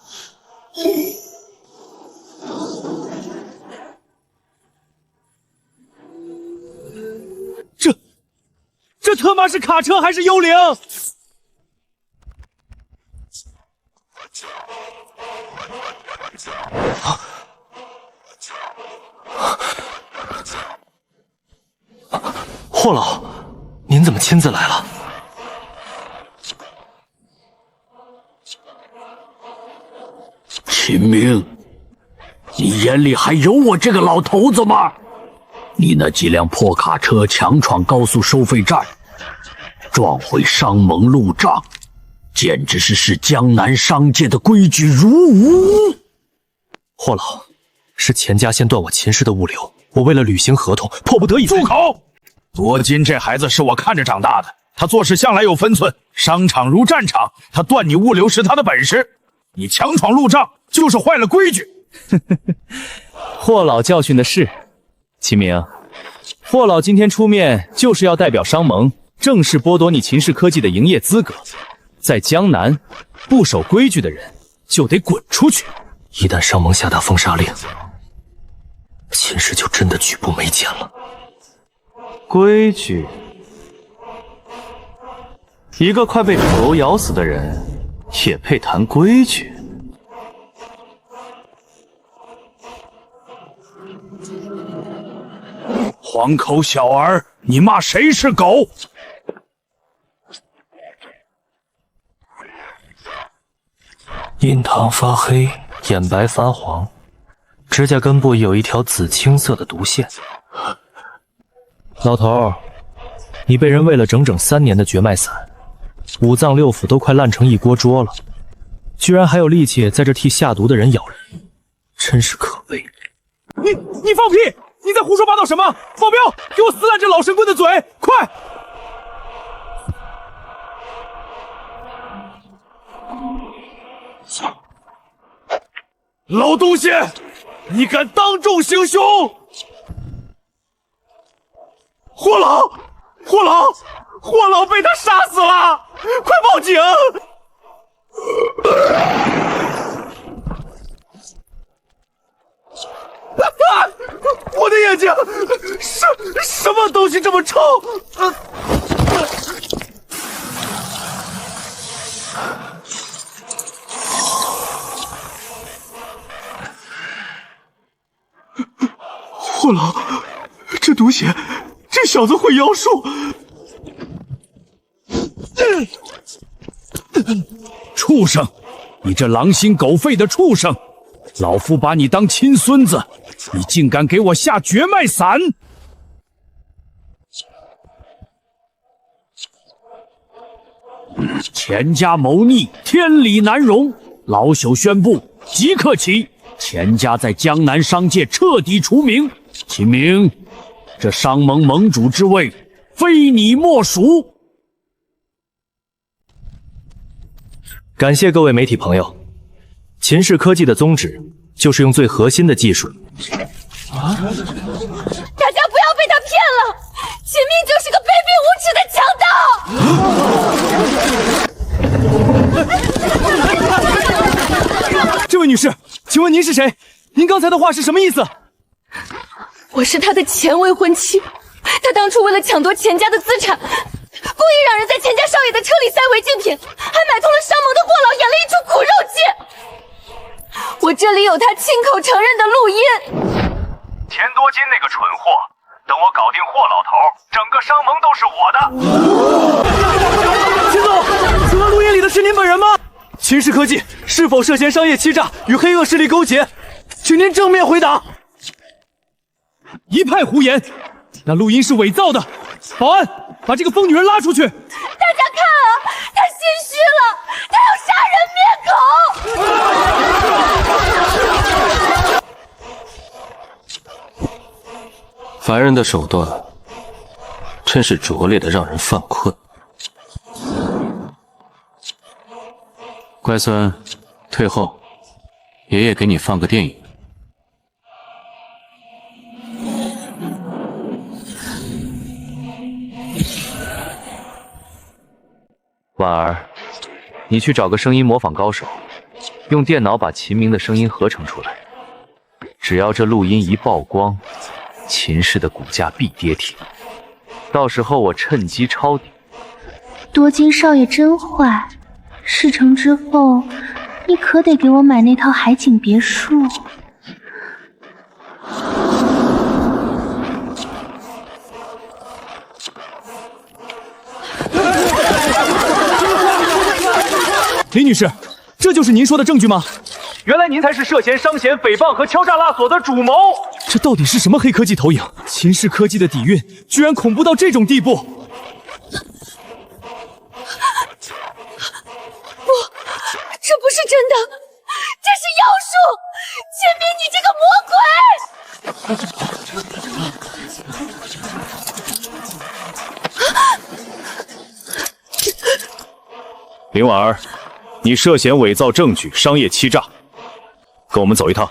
[SPEAKER 2] 这他妈是卡车还是幽灵？
[SPEAKER 3] 霍老，您怎么亲自来了？
[SPEAKER 6] 秦明，你眼里还有我这个老头子吗？你那几辆破卡车强闯高速收费站，撞毁商盟路障，简直是视江南商界的规矩如无。
[SPEAKER 3] 霍老，是钱家先断我秦氏的物流，我为了履行合同，迫不得已。
[SPEAKER 6] 住口！多金这孩子是我看着长大的，他做事向来有分寸。商场如战场，他断你物流是他的本事。你强闯路障，就是坏了规矩。
[SPEAKER 1] 霍老教训的是，齐明，霍老今天出面就是要代表商盟正式剥夺你秦氏科技的营业资格。在江南，不守规矩的人就得滚出去。
[SPEAKER 3] 一旦商盟下达封杀令，秦氏就真的举步维艰了。
[SPEAKER 1] 规矩？一个快被土楼咬死的人，也配谈规矩？
[SPEAKER 6] 黄口小儿，你骂谁是狗？
[SPEAKER 3] 印堂发黑，眼白发黄，指甲根部有一条紫青色的毒线。老头，你被人喂了整整3年的绝脉散，5脏6腑都快烂成一锅粥了，居然还有力气在这替下毒的人咬人，真是可悲。
[SPEAKER 2] 你放屁！你在胡说八道什么？保镖，给我撕烂这老神棍的嘴！快！老东西，你敢当众行凶！霍老，霍老，霍老被他杀死了！快报警！啊！我的眼睛，什么东西这么臭？霍老，这毒血，这小子会妖术。
[SPEAKER 6] 畜生！你这狼心狗肺的畜生！老夫把你当亲孙子，你竟敢给我下绝脉散！钱家谋逆，天理难容。老朽宣布，即刻起，钱家在江南商界彻底除名。秦明，这商盟盟主之位，非你莫属。
[SPEAKER 3] 感谢各位媒体朋友。秦氏科技的宗旨就是用最核心的技术。
[SPEAKER 5] 大家不要被他骗了，秦明就是个卑鄙无耻的强盗。
[SPEAKER 2] 这位女士，请问您是谁？您刚才的话是什么意思？
[SPEAKER 5] 我是他的前未婚妻，他当初为了抢夺钱家的资产，故意让人在钱家少爷的车里塞违禁品，还买通了商盟的霍老，演了一出苦肉计。我这里有他亲口承认的录音。
[SPEAKER 7] 钱多金那个蠢货，等我搞定霍老头，整个商盟都是
[SPEAKER 2] 我的。秦总，此段录音里的是您本人吗？秦氏科技是否涉嫌商业欺诈，与黑恶势力勾结？请您正面回答。一派胡言，那录音是伪造的。保安，把这个疯女人拉出去。
[SPEAKER 5] 大家看啊，她心虚了，她要杀人灭口。
[SPEAKER 4] 凡人的手段真是拙劣的让人犯困。乖孙，退后，爷爷给你放个电影。
[SPEAKER 3] 婉儿，你去找个声音模仿高手，用电脑把秦明的声音合成出来。只要这录音一曝光，秦氏的股价必跌停，到时候我趁机抄底。
[SPEAKER 5] 多金少爷真坏，事成之后，你可得给我买那套海景别墅。
[SPEAKER 2] 李女士，这就是您说的证据吗？原来您才是涉嫌伤贤、诽谤和敲诈勒索的主谋。这到底是什么黑科技投影？秦氏科技的底蕴居然恐怖到这种地步！不，
[SPEAKER 5] 这不是真的，这是妖术！秦明，你这个魔鬼！
[SPEAKER 6] 林婉儿，你涉嫌伪造证据、商业欺诈，跟我们走一趟。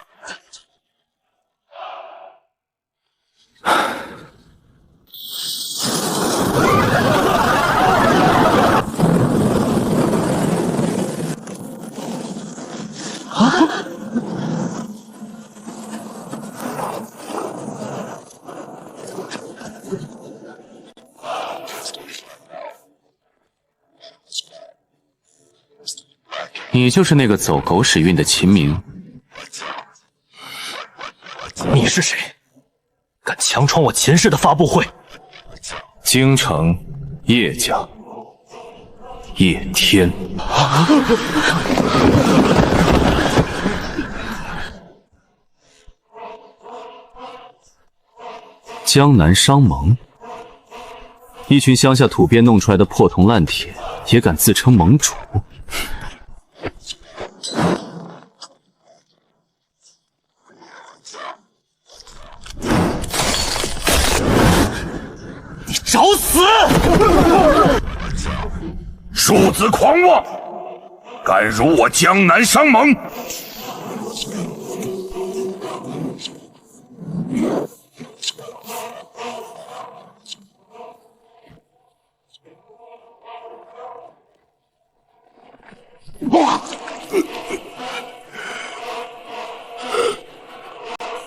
[SPEAKER 4] 你就是那个走狗屎运的秦明。
[SPEAKER 3] 你是谁？敢强闯我秦氏的发布会？
[SPEAKER 6] 京城叶家叶天。
[SPEAKER 4] 江南商盟，一群乡下土鳖弄出来的破铜烂铁，也敢自称盟主？
[SPEAKER 2] 你找死！
[SPEAKER 7] 庶子狂妄，敢辱我江南商盟！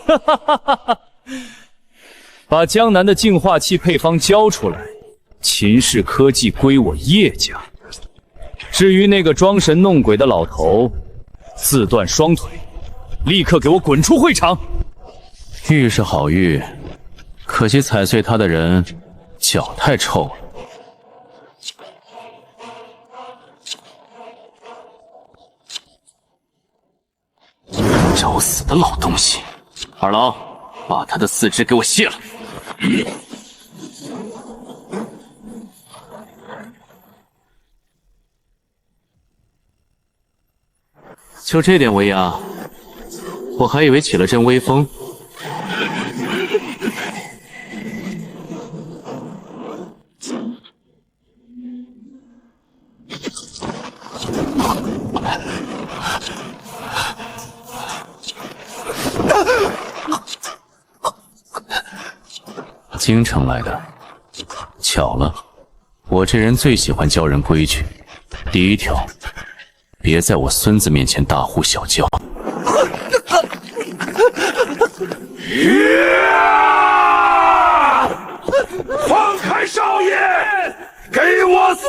[SPEAKER 1] 哈哈哈哈哈！把江南的净化器配方交出来，秦氏科技归我叶家。至于那个装神弄鬼的老头，自断双腿，立刻给我滚出会场！
[SPEAKER 4] 玉是好玉，可惜踩碎它的人脚太臭了。找死的老东西！二郎，把他的四肢给我卸了。就这点威压，我还以为起了阵威风。京城来的，巧了，我这人最喜欢教人规矩。第一条，别在我孙子面前大呼小叫。
[SPEAKER 9] 放开少爷，给我死！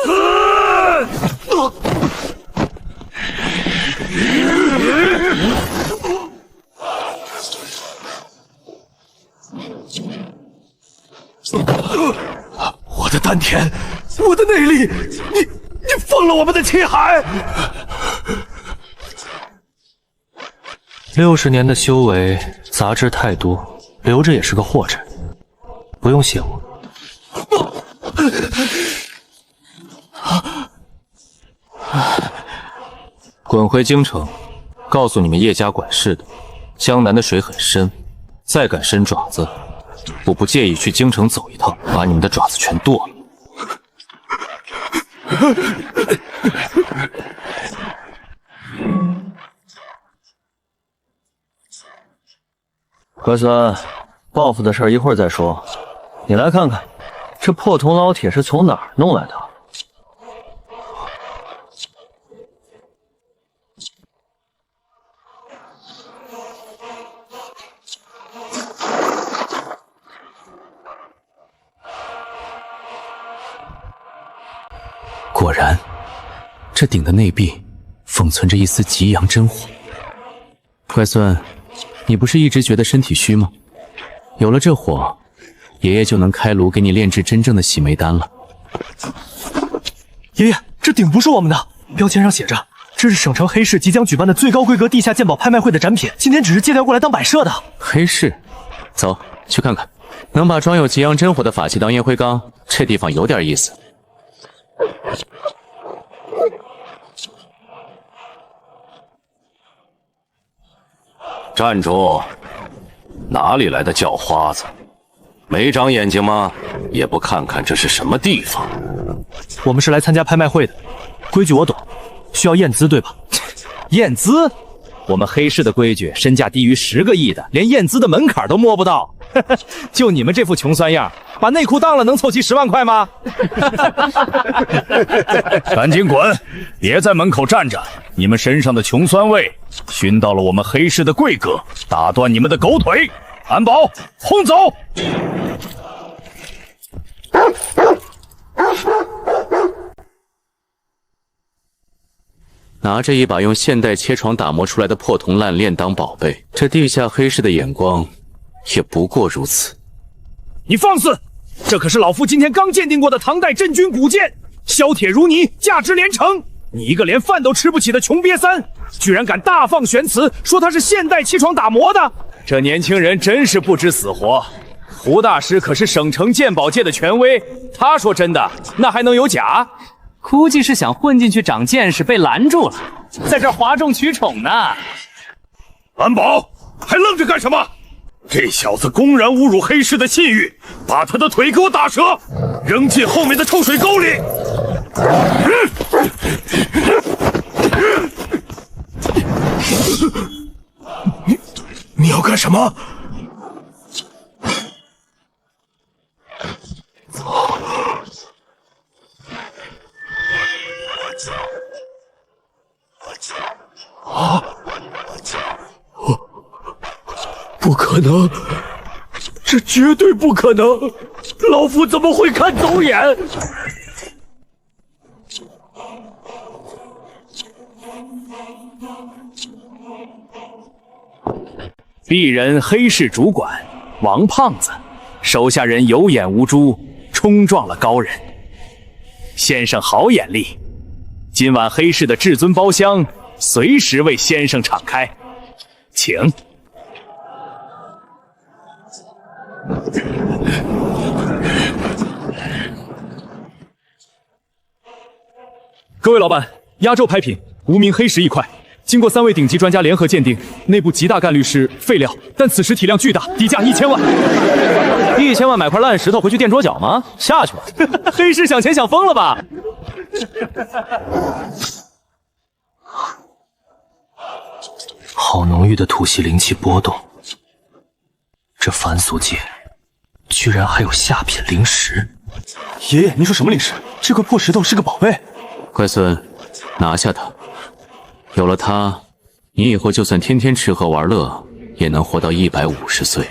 [SPEAKER 2] 我的丹田，我的内力，你封了我们的气海
[SPEAKER 3] ！60年的修为，杂质太多，留着也是个祸害。不用谢我。滚回京城，告诉你们叶家管事的，江南的水很深，再敢伸爪子，我不介意去京城走一趟，把你们的爪子全剁了。
[SPEAKER 11] 乖孙，报复的事一会儿再说。你来看看，这破铜老铁是从哪儿弄来的？
[SPEAKER 4] 果然，这鼎的内壁封存着一丝极阳真火。乖孙，你不是一直觉得身体虚吗？有了这火，爷爷就能开炉给你炼制真正的洗眉丹了。
[SPEAKER 2] 爷爷，这鼎不是我们的，标签上写着，这是省城黑市即将举办的最高规格地下鉴宝拍卖会的展品，今天只是借调过来当摆设的。
[SPEAKER 4] 黑市，走去看看。能把装有极阳真火的法器当烟灰缸，这地方有点意思。
[SPEAKER 8] 站住！哪里来的叫花子？没长眼睛吗？也不看看这是什么地方？
[SPEAKER 2] 我们是来参加拍卖会的，规矩我懂，需要验资对吧？
[SPEAKER 6] 验资？我们黑市的规矩，身价低于10个亿的，连验资的门槛都摸不到。就你们这副穷酸样，把内裤当了能凑齐10万块吗？
[SPEAKER 7] 赶紧滚！别在门口站着！你们身上的穷酸味熏到了我们黑市的贵哥，打断你们的狗腿！安保，轰走！
[SPEAKER 4] 拿着一把用现代切床打磨出来的破铜烂链当宝贝，这地下黑市的眼光也不过如此。
[SPEAKER 6] 你放肆！这可是老夫今天刚鉴定过的唐代镇军古剑，削铁如泥，价值连城。你一个连饭都吃不起的穷瘪三，居然敢大放玄词，说他是现代漆床打磨的？这年轻人真是不知死活。胡大师可是省城鉴宝界的权威，他说真的，那还能有假？估计是想混进去长见识，被拦住了，在这哗众取宠呢。
[SPEAKER 7] 安保，还愣着干什么？这小子公然侮辱黑市的信誉，把他的腿给我打折，扔进后面的臭水沟里！
[SPEAKER 2] 你要干什么？不可能，这绝对不可能！老夫怎么会看走眼？
[SPEAKER 6] 鄙人黑市主管王胖子，手下人有眼无珠，冲撞了高人。先生好眼力，今晚黑市的至尊包厢随时为先生敞开，请。
[SPEAKER 2] 各位老板，压轴拍品，无名黑石一块，经过3位顶级专家联合鉴定，内部极大概率是废料，但此时体量巨大，底价1000万。
[SPEAKER 3] 1000万买块烂石头回去垫桌脚吗？下去吧。
[SPEAKER 2] 黑市想钱想疯了吧？
[SPEAKER 3] 好浓郁的吐息灵气波动，这凡俗界居然还有下品灵石。
[SPEAKER 2] 爷爷，您说什么灵石？这块破石头是个宝贝。
[SPEAKER 4] 乖孙，拿下它。有了它，你以后就算天天吃喝玩乐，也能活到150岁。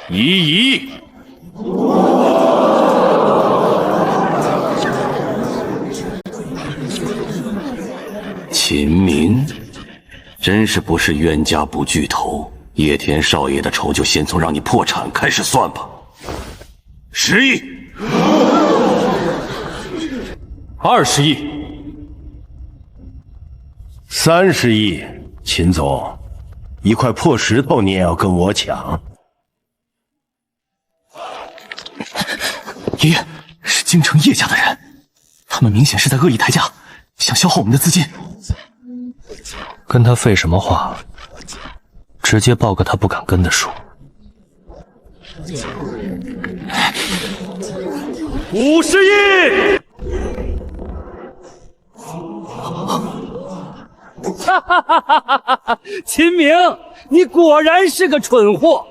[SPEAKER 8] 夷！秦明，真是不是冤家不聚头。叶田少爷的仇就先从让你破产开始算吧。10亿
[SPEAKER 3] ，20亿
[SPEAKER 12] ，30亿。秦总，一块破石头你也要跟我抢？
[SPEAKER 2] 爷爷，是京城叶家的人，他们明显是在恶意抬价，想消耗我们的资金。
[SPEAKER 3] 跟他废什么话？直接报个他不敢跟的数。
[SPEAKER 10] 50亿！哈哈哈哈哈！秦明，你果然是个蠢货，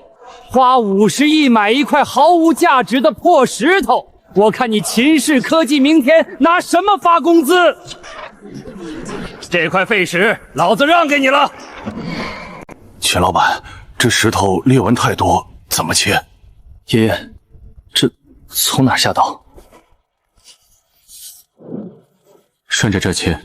[SPEAKER 10] 花50亿买一块毫无价值的破石头，我看你秦氏科技明天拿什么发工资？这块废石，老子让给你了。
[SPEAKER 12] 秦老板，这石头裂纹太多，怎么切？
[SPEAKER 2] 爷爷，这从哪下刀？
[SPEAKER 4] 顺着这切。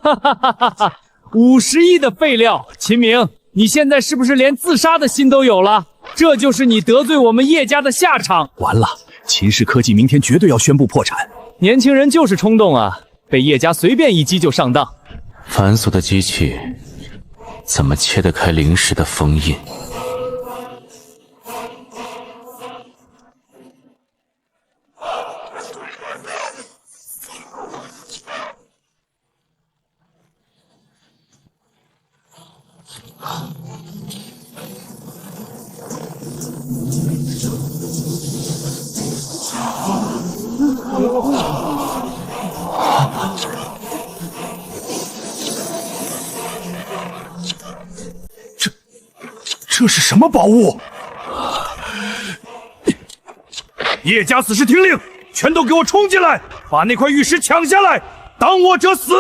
[SPEAKER 10] 哈哈哈哈哈！50亿的废料，秦明，你现在是不是连自杀的心都有了？这就是你得罪我们叶家的下场。
[SPEAKER 6] 完了，秦氏科技明天绝对要宣布破产。
[SPEAKER 10] 年轻人就是冲动啊，被叶家随便一击就上当。
[SPEAKER 4] 繁琐的机器怎么切得开灵石的封印？
[SPEAKER 2] 这是什么宝物？叶家此时听令，全都给我冲进来，把那块玉石抢下来，挡我者死！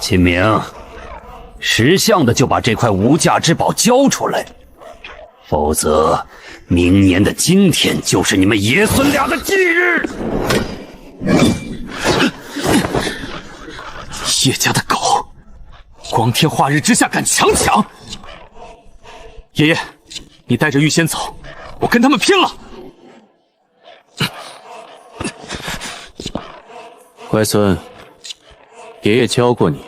[SPEAKER 6] 秦明，识相的就把这块无价之宝交出来，否则明年的今天就是你们爷孙俩的忌日。
[SPEAKER 2] 叶家的狗，光天化日之下敢强抢！爷爷，你带着玉仙走，我跟他们拼了！
[SPEAKER 4] 乖孙，爷爷教过你，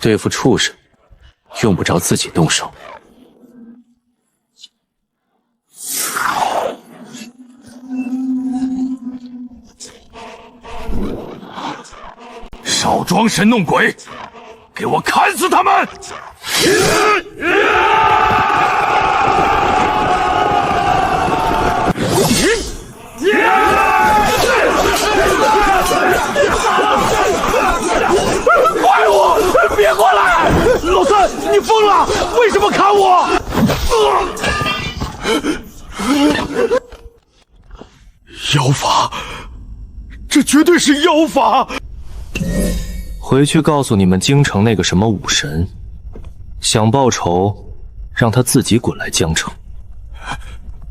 [SPEAKER 4] 对付畜生，用不着自己动手。
[SPEAKER 2] 少装神弄鬼，给我砍死他们！
[SPEAKER 9] 打我！妖法，这绝对是妖法！
[SPEAKER 3] 回去告诉你们京城那个什么武神，想报仇，让他自己滚来江城。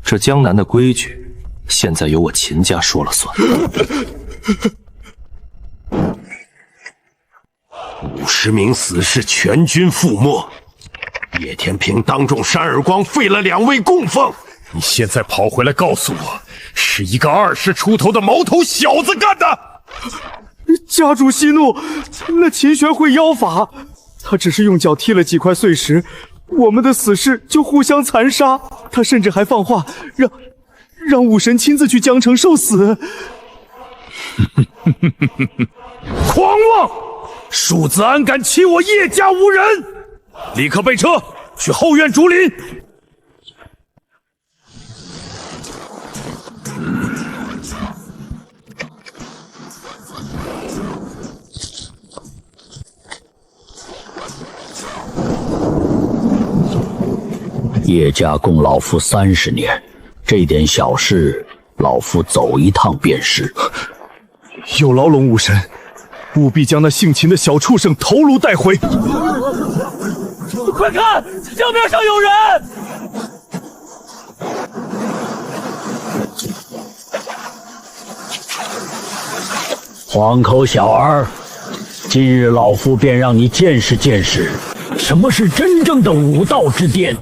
[SPEAKER 3] 这江南的规矩，现在由我秦家说了算。
[SPEAKER 12] 50名死士全军覆没，叶天平当众扇耳光，废了2位供奉。你现在跑回来告诉我，是一个20出头的毛头小子干的？
[SPEAKER 2] 家主息怒，那秦玄会妖法，他只是用脚踢了几块碎石，我们的死士就互相残杀。他甚至还放话让武神亲自去江城受死。
[SPEAKER 7] 狂妄！庶子安敢欺我叶家无人？立刻备车，去后院竹林。
[SPEAKER 6] 叶家供老夫30年，这点小事，老夫走一趟便是。
[SPEAKER 2] 有劳龙武神，务必将那姓秦的小畜生头颅带回。
[SPEAKER 10] 快看，江面上有人！
[SPEAKER 6] 黄口小儿，今日老夫便让你见识见识，什么是真正的武道之巅。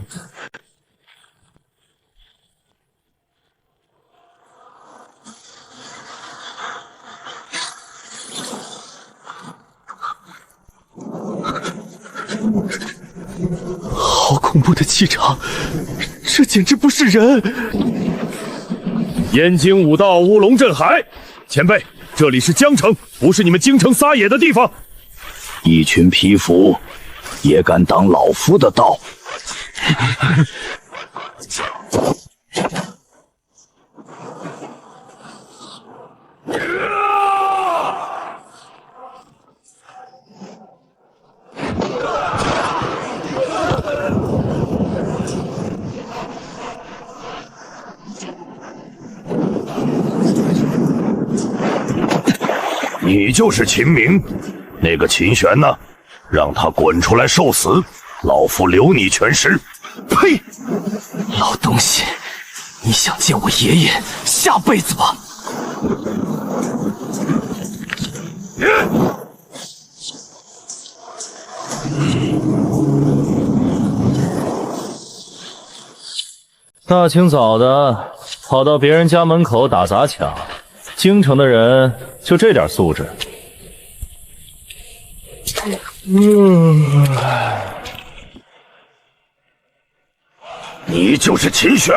[SPEAKER 2] 好恐怖的气场，这简直不是人！
[SPEAKER 7] 燕京武道乌龙镇海，前辈，这里是江城，不是你们京城撒野的地方。
[SPEAKER 6] 一群匹夫，也敢挡老夫的道？
[SPEAKER 12] 你就是秦明，那个秦玄呢？让他滚出来受死，老夫留你全尸。
[SPEAKER 2] 呸！老东西，你想见我爷爷，下辈子吧！
[SPEAKER 11] 大清早的跑到别人家门口打砸抢，京城的人就这点素质？
[SPEAKER 12] 你就是秦玄，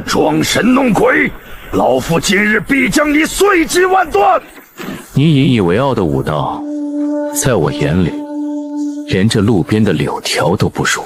[SPEAKER 12] 装神弄鬼，老夫今日必将你碎尸万段！
[SPEAKER 4] 你引以为傲的武道，在我眼里，连这路边的柳条都不如。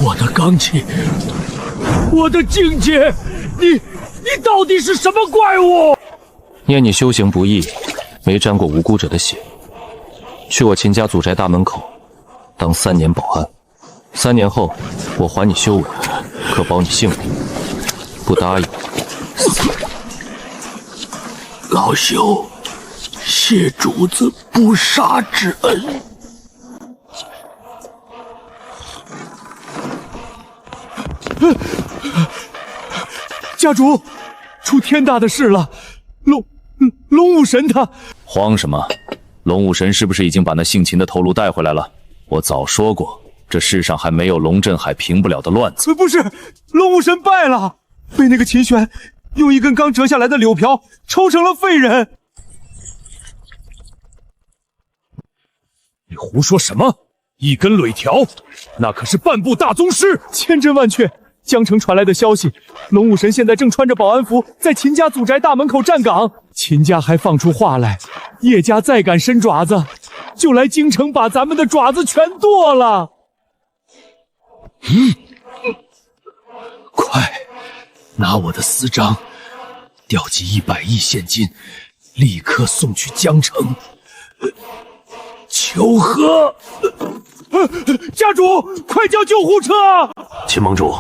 [SPEAKER 2] 我的罡气，我的境界，你到底是什么怪物？
[SPEAKER 3] 念你修行不易，没沾过无辜者的血，去我秦家祖宅大门口当3年保安，3年后我还你修为，可保你性命。不答应，死人！
[SPEAKER 6] 老朽谢主子不杀之恩。
[SPEAKER 2] 家主，出天大的事了！龙武神他
[SPEAKER 1] 慌什么？龙武神是不是已经把那姓秦的头颅带回来了？我早说过，这世上还没有龙震海平不了的乱子。
[SPEAKER 2] 不是，龙武神败了，被那个秦玄用一根刚折下来的柳条抽成了废人。
[SPEAKER 7] 你胡说什么？一根柳条，那可是半部大宗师，
[SPEAKER 2] 千真万确。江城传来的消息，龙武神现在正穿着保安服在秦家祖宅大门口站岗。秦家还放出话来，叶家再敢伸爪子，就来京城把咱们的爪子全剁了。
[SPEAKER 6] 快，拿我的私章，调集100亿现金，立刻送去江城。求和！
[SPEAKER 2] 家主，快叫救护车！
[SPEAKER 8] 秦盟主，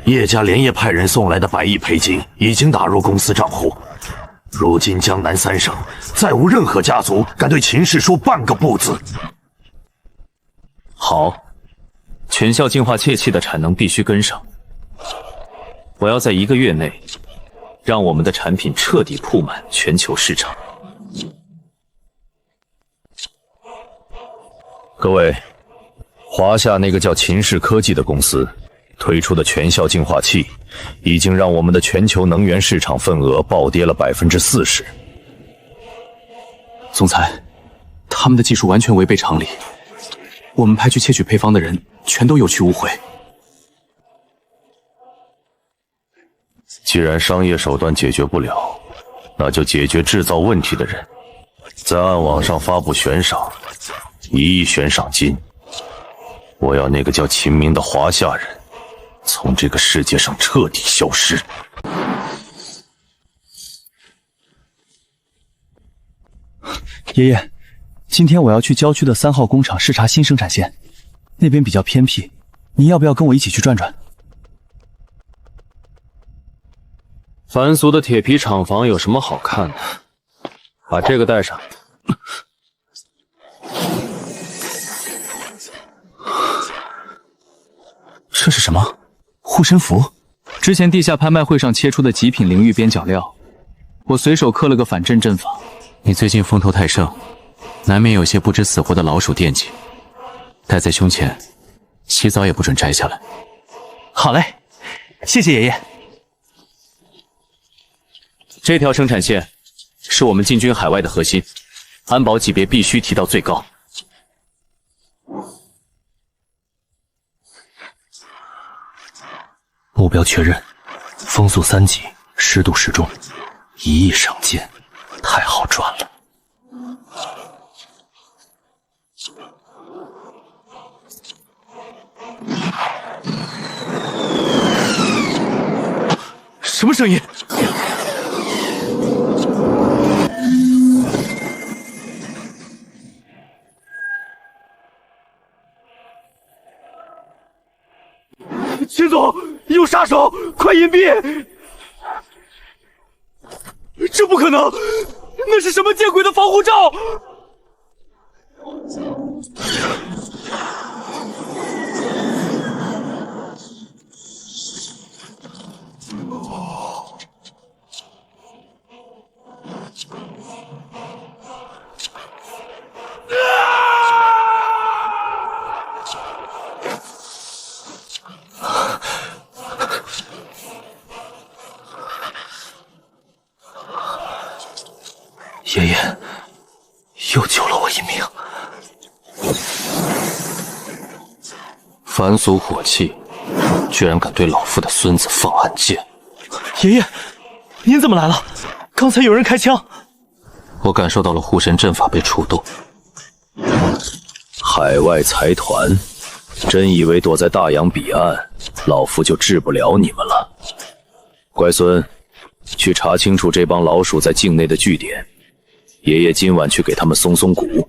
[SPEAKER 8] 叶家连夜派人送来的100亿赔金已经打入公司账户。如今江南3省再无任何家族敢对秦氏说半个不字。
[SPEAKER 3] 好，全效净化窃器的产能必须跟上。我要在1个月内，让我们的产品彻底铺满全球市场。各位，华夏那个叫秦氏科技的公司推出的全效净化器，已经让我们的全球能源市场份额暴跌了40%。
[SPEAKER 1] 总裁，他们的技术完全违背常理，我们派去窃取配方的人全都有去无回。
[SPEAKER 3] 既然商业手段解决不了，那就解决制造问题的人。在暗网上发布悬赏，1亿悬赏金。我要那个叫秦明的华夏人从这个世界上彻底消失。
[SPEAKER 6] 爷爷，今天我要去郊区的3号工厂视察新生产线，那边比较偏僻，您要不要跟我一起去转转？
[SPEAKER 3] 凡俗的铁皮厂房有什么好看的？把这个带上。
[SPEAKER 6] 这是什么？护身符？
[SPEAKER 1] 之前地下拍卖会上切出的极品灵玉边角料，我随手刻了个反震阵法。
[SPEAKER 4] 你最近风头太盛，难免有些不知死活的老鼠惦记，戴在胸前，洗澡也不准摘下来。
[SPEAKER 6] 好嘞，谢谢爷爷。
[SPEAKER 3] 这条生产线是我们进军海外的核心，安保级别必须提到最高。
[SPEAKER 6] 目标确认，风速3级，湿度适中，1亿赏金，太好赚了。什么声音？
[SPEAKER 2] 秦总，有杀手，快隐蔽！这不可能，那是什么见鬼的防护罩？
[SPEAKER 6] 爷爷又救了我一命。
[SPEAKER 3] 凡俗火器，居然敢对老夫的孙子放暗箭！
[SPEAKER 6] 爷爷，您怎么来了？刚才有人开枪。
[SPEAKER 3] 我感受到了护神阵法被触动。海外财团，真以为躲在大洋彼岸，老夫就治不了你们了？乖孙，去查清楚这帮老鼠在境内的据点。爷爷今晚去给他们松松骨。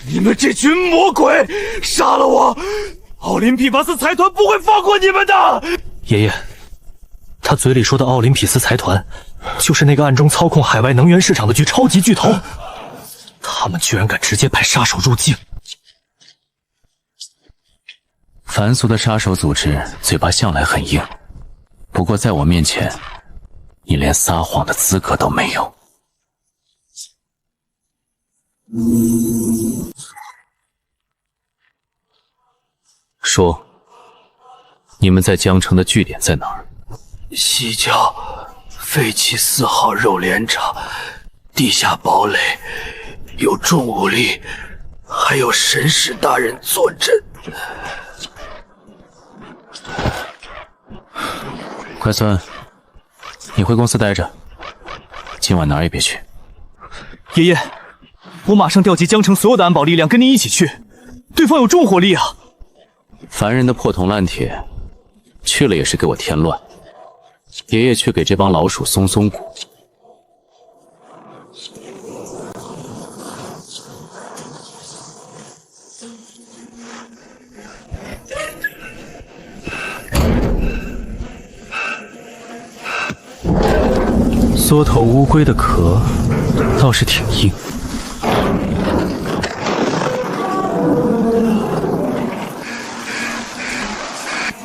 [SPEAKER 2] 你们这群魔鬼，杀了我！奥林匹巴斯财团不会放过你们的！
[SPEAKER 6] 爷爷，他嘴里说的奥林匹斯财团，就是那个暗中操控海外能源市场的超级巨头。他们居然敢直接派杀手入境！
[SPEAKER 4] 凡俗的杀手组织嘴巴向来很硬，不过在我面前，你连撒谎的资格都没有。
[SPEAKER 3] 说，你们在江城的据点在哪儿？
[SPEAKER 6] 西郊废弃4号肉联厂，地下堡垒，有重武力，还有神使大人坐镇。
[SPEAKER 4] 乖孙，你回公司待着，今晚哪儿也别去。
[SPEAKER 2] 爷爷，我马上调集江城所有的安保力量跟您一起去。对方有重火力啊！
[SPEAKER 4] 凡人的破铜烂铁，去了也是给我添乱。爷爷去给这帮老鼠松松骨。
[SPEAKER 3] 缩头乌龟的壳倒是挺硬。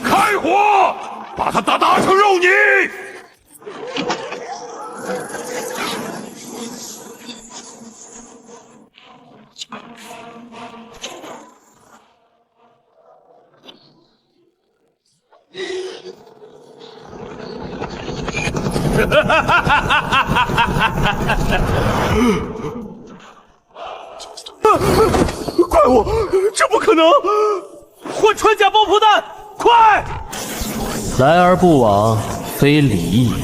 [SPEAKER 12] 开火，把它打成肉泥！
[SPEAKER 2] 怪物，这不可能！换穿甲爆破弹，快！
[SPEAKER 11] 来而不往非礼也。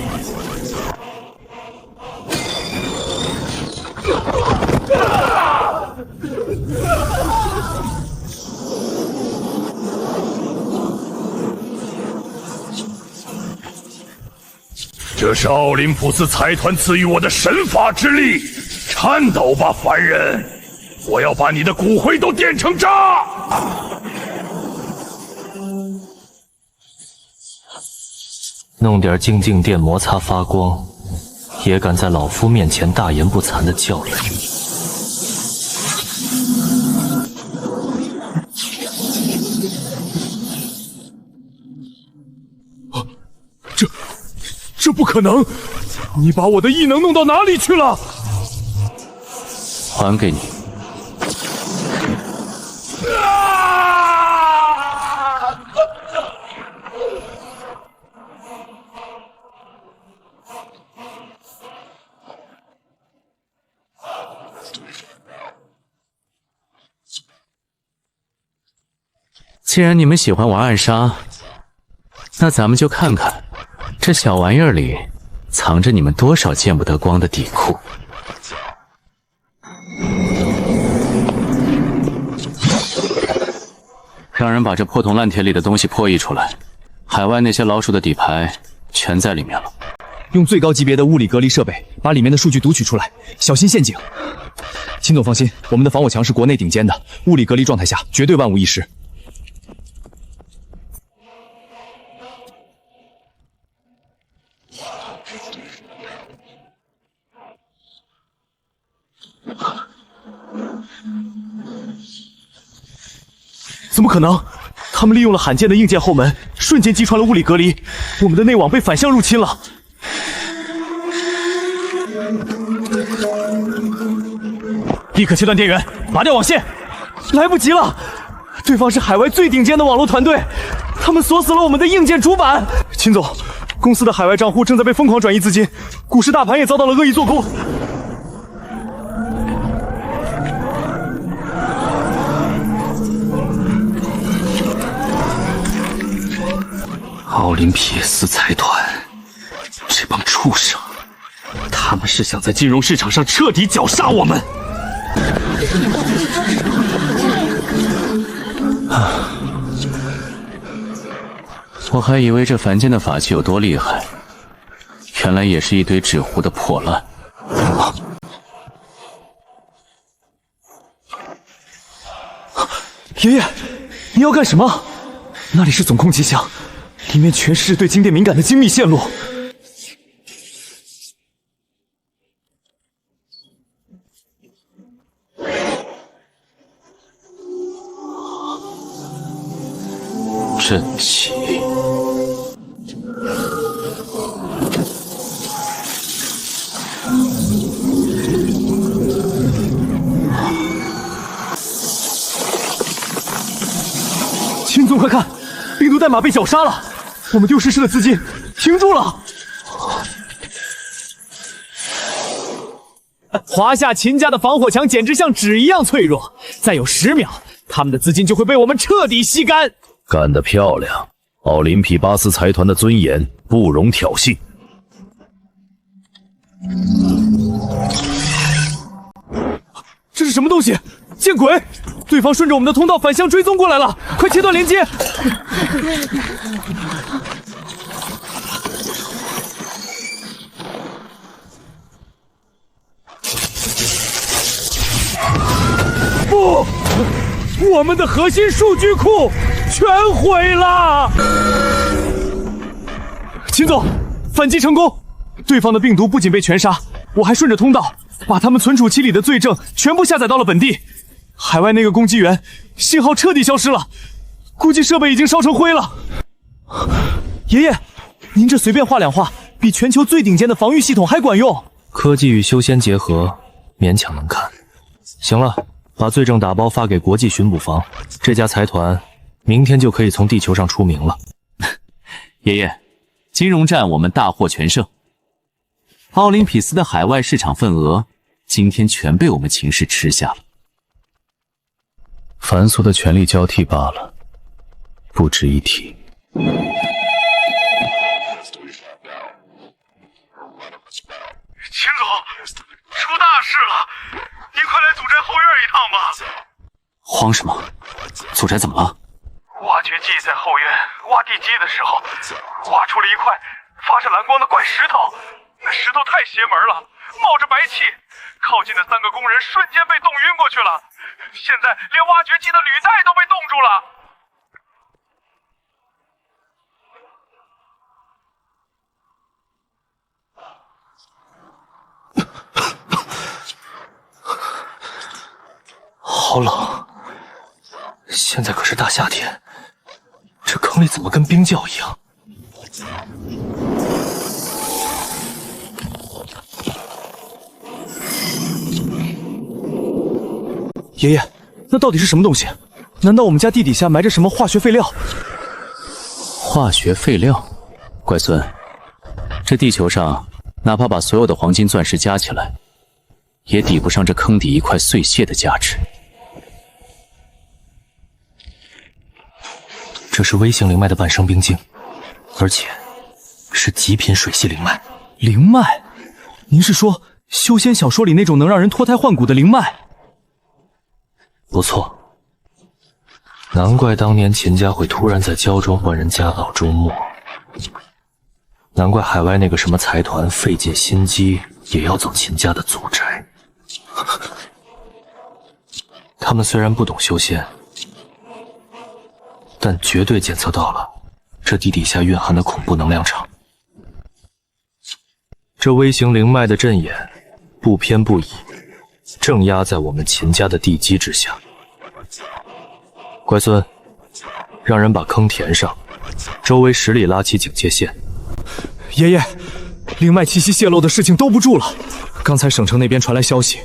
[SPEAKER 12] 这是奥林匹斯财团赐予我的神法之力，颤抖吧，凡人！我要把你的骨灰都电成渣！
[SPEAKER 3] 弄点静静电摩擦发光，也敢在老夫面前大言不惭的叫雷？
[SPEAKER 12] 这不可能！你把我的异能弄到哪里去了？
[SPEAKER 4] 还给你。既然你们喜欢玩暗杀，那咱们就看看这小玩意儿里藏着你们多少见不得光的底裤。让人把这破铜烂铁里的东西破译出来，海外那些老鼠的底牌全在里面了。
[SPEAKER 2] 用最高级别的物理隔离设备把里面的数据读取出来，小心陷阱。秦总放心，我们的防火墙是国内顶尖的，物理隔离状态下绝对万无一失。怎么可能？他们利用了罕见的硬件后门，瞬间击穿了物理隔离，我们的内网被反向入侵了。立刻切断电源，拔掉网线！来不及了，对方是海外最顶尖的网络团队，他们锁死了我们的硬件主板。秦总，公司的海外账户正在被疯狂转移资金，股市大盘也遭到了恶意做空。
[SPEAKER 8] 奥林匹斯财团，这帮畜生，他们是想在金融市场上彻底绞杀我们。
[SPEAKER 4] 我还以为这凡间的法器有多厉害，原来也是一堆纸糊的破烂。
[SPEAKER 2] 爷爷，你要干什么？那里是总控机箱，里面全是对静电敏感的精密线路。
[SPEAKER 4] 阵起。
[SPEAKER 2] 秦总，快看，病毒代码被绞杀了，我们丢失的资金停住了。华夏秦家的防火墙简直像纸一样脆弱，再有10秒，他们的资金就会被我们彻底吸干。
[SPEAKER 11] 干得漂亮！
[SPEAKER 6] 奥林匹巴斯财团的尊严不容挑衅。
[SPEAKER 2] 这是什么东西？见鬼！对方顺着我们的通道反向追踪过来了，快切断连接！不，我们的核心数据库全毁了！秦总，反击成功！对方的病毒不仅被全杀，我还顺着通道把他们存储器里的罪证全部下载到了本地。海外那个攻击源信号彻底消失了，估计设备已经烧成灰了。爷爷，您这随便画两画，比全球最顶尖的防御系统还管用。
[SPEAKER 3] 科技与修仙结合，勉强能看。行了，把罪证打包发给国际巡捕房，这家财团明天就可以从地球上出名了。
[SPEAKER 4] 爷爷，金融战我们大获全胜，奥林匹斯的海外市场份额今天全被我们秦氏吃下了。
[SPEAKER 3] 繁琐的权力交替罢了，不值一提。
[SPEAKER 7] 秦总，出大事了！您快来祖宅后院一趟吧。
[SPEAKER 4] 慌什么？祖宅怎么了？
[SPEAKER 7] 挖掘机在后院挖地基的时候，挖出了一块发着蓝光的怪石头，那石头太邪门了，冒着白气，靠近的3个工人瞬间被冻晕过去了。现在连挖掘机的履带都被冻住了。
[SPEAKER 3] 好冷，现在可是大夏天，这坑里怎么跟冰窖一样？
[SPEAKER 2] 爷爷，那到底是什么东西？难道我们家地底下埋着什么化学废料？
[SPEAKER 4] 化学废料？乖孙，这地球上哪怕把所有的黄金钻石加起来，也抵不上这坑底一块碎屑的价值。
[SPEAKER 3] 这是微型灵脉的半生冰晶，而且是极品水系灵脉。
[SPEAKER 2] 灵脉？您是说修仙小说里那种能让人脱胎换骨的灵脉？
[SPEAKER 3] 不错，难怪当年秦家会突然在胶庄换人家道周末，难怪海外那个什么财团费尽心机也要走秦家的祖宅。他们虽然不懂修仙，但绝对检测到了这地底下蕴含的恐怖能量场。这微型灵脉的阵眼不偏不倚，正压在我们秦家的地基之下。乖孙，让人把坑填上，周围10里拉起警戒线。
[SPEAKER 2] 爷爷，灵脉气息泄露的事情兜不住了。刚才省城那边传来消息，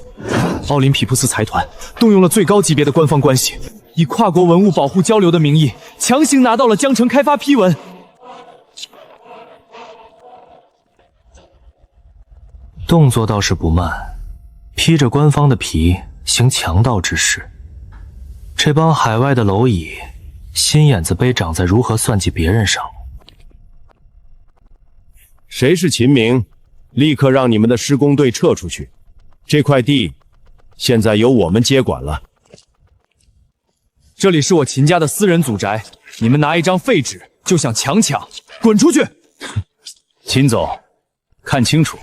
[SPEAKER 2] 奥林匹斯财团动用了最高级别的官方关系，以跨国文物保护交流的名义，强行拿到了江城开发批文。
[SPEAKER 3] 动作倒是不慢，披着官方的皮，行强盗之事。这帮海外的蝼蚁，心眼子被长在如何算计别人上。
[SPEAKER 12] 谁是秦明？立刻让你们的施工队撤出去。这块地现在由我们接管了。
[SPEAKER 2] 这里是我秦家的私人祖宅，你们拿一张废纸就想强抢，滚出去！
[SPEAKER 6] 秦总，看清楚，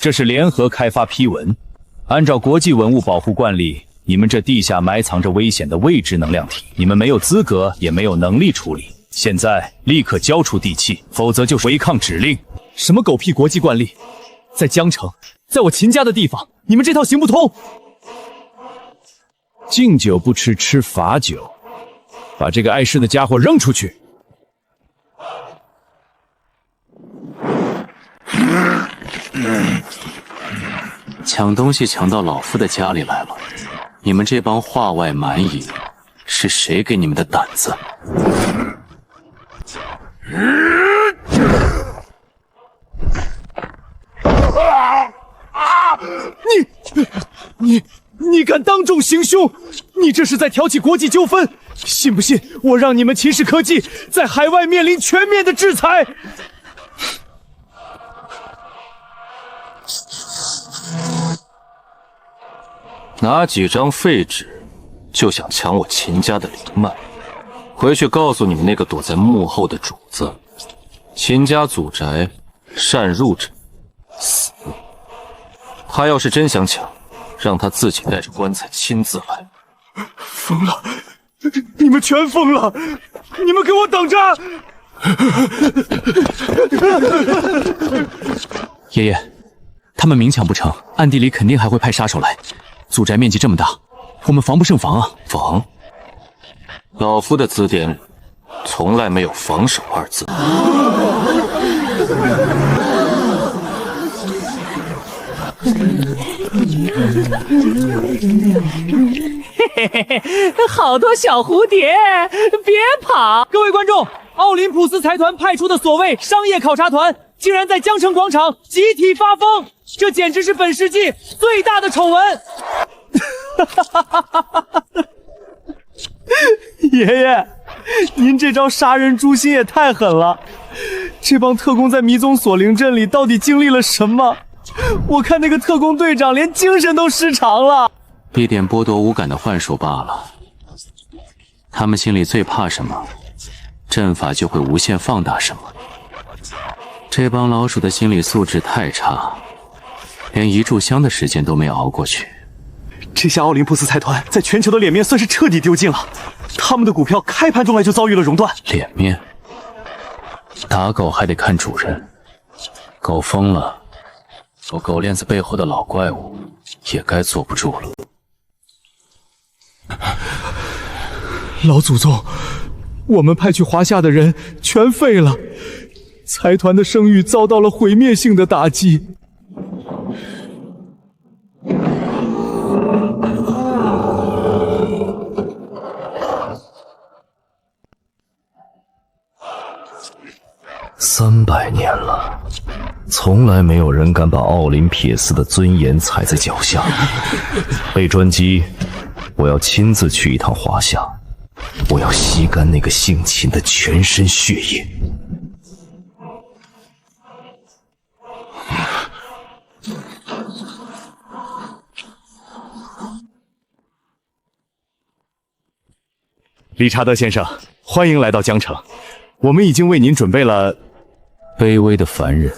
[SPEAKER 6] 这是联合开发批文，按照国际文物保护惯例，你们这地下埋藏着危险的未知能量体，你们没有资格也没有能力处理。现在立刻交出地契，否则就是违抗指令。
[SPEAKER 2] 什么狗屁国际惯例？在江城，在我秦家的地方，你们这套行不通。
[SPEAKER 12] 敬酒不吃吃罚酒，把这个碍事的家伙扔出去。
[SPEAKER 4] 抢东西抢到老夫的家里来了，你们这帮话外蛮夷，是谁给你们的胆子？
[SPEAKER 2] 你敢当众行凶？你这是在挑起国际纠纷！信不信我让你们秦氏科技在海外面临全面的制裁？
[SPEAKER 4] 拿几张废纸就想抢我秦家的灵脉？回去告诉你们那个躲在幕后的主子，秦家祖宅擅入者死。他要是真想抢，让他自己带着棺材亲自来。
[SPEAKER 2] 疯了！你们全疯了！你们给我等着！
[SPEAKER 1] 爷爷，他们明抢不成，暗地里肯定还会派杀手来。祖宅面积这么大，我们防不胜防啊！
[SPEAKER 4] 防？老夫的字典里从来没有防守二字。
[SPEAKER 10] 嘿嘿嘿，好多小蝴蝶，别跑！各位观众，奥林普斯财团派出的所谓商业考察团，竟然在江城广场集体发疯，这简直是本世纪最大的丑闻！
[SPEAKER 2] 爷爷，您这招杀人诛心也太狠了！这帮特工在迷踪锁灵阵里到底经历了什么？我看那个特工队长连精神都失常了。
[SPEAKER 4] 一点剥夺五感的幻术罢了。他们心里最怕什么，阵法就会无限放大什么。这帮老鼠的心理素质太差，连一炷香的时间都没熬过去。
[SPEAKER 2] 这下奥林普斯财团在全球的脸面算是彻底丢尽了，他们的股票开盘中来就遭遇了熔断。
[SPEAKER 4] 脸面？打狗还得看主人，狗疯了，有狗链子背后的老怪物也该坐不住了。
[SPEAKER 2] 老祖宗，我们派去华夏的人全废了，财团的声誉遭到了毁灭性的打击。
[SPEAKER 11] 300年了，从来没有人敢把奥林匹斯的尊严踩在脚下。被专机，我要亲自去一趟华夏，我要吸干那个姓秦的全身血液。
[SPEAKER 2] 理查德先生，欢迎来到江城，我们已经为您准备了。
[SPEAKER 4] 卑微的凡人，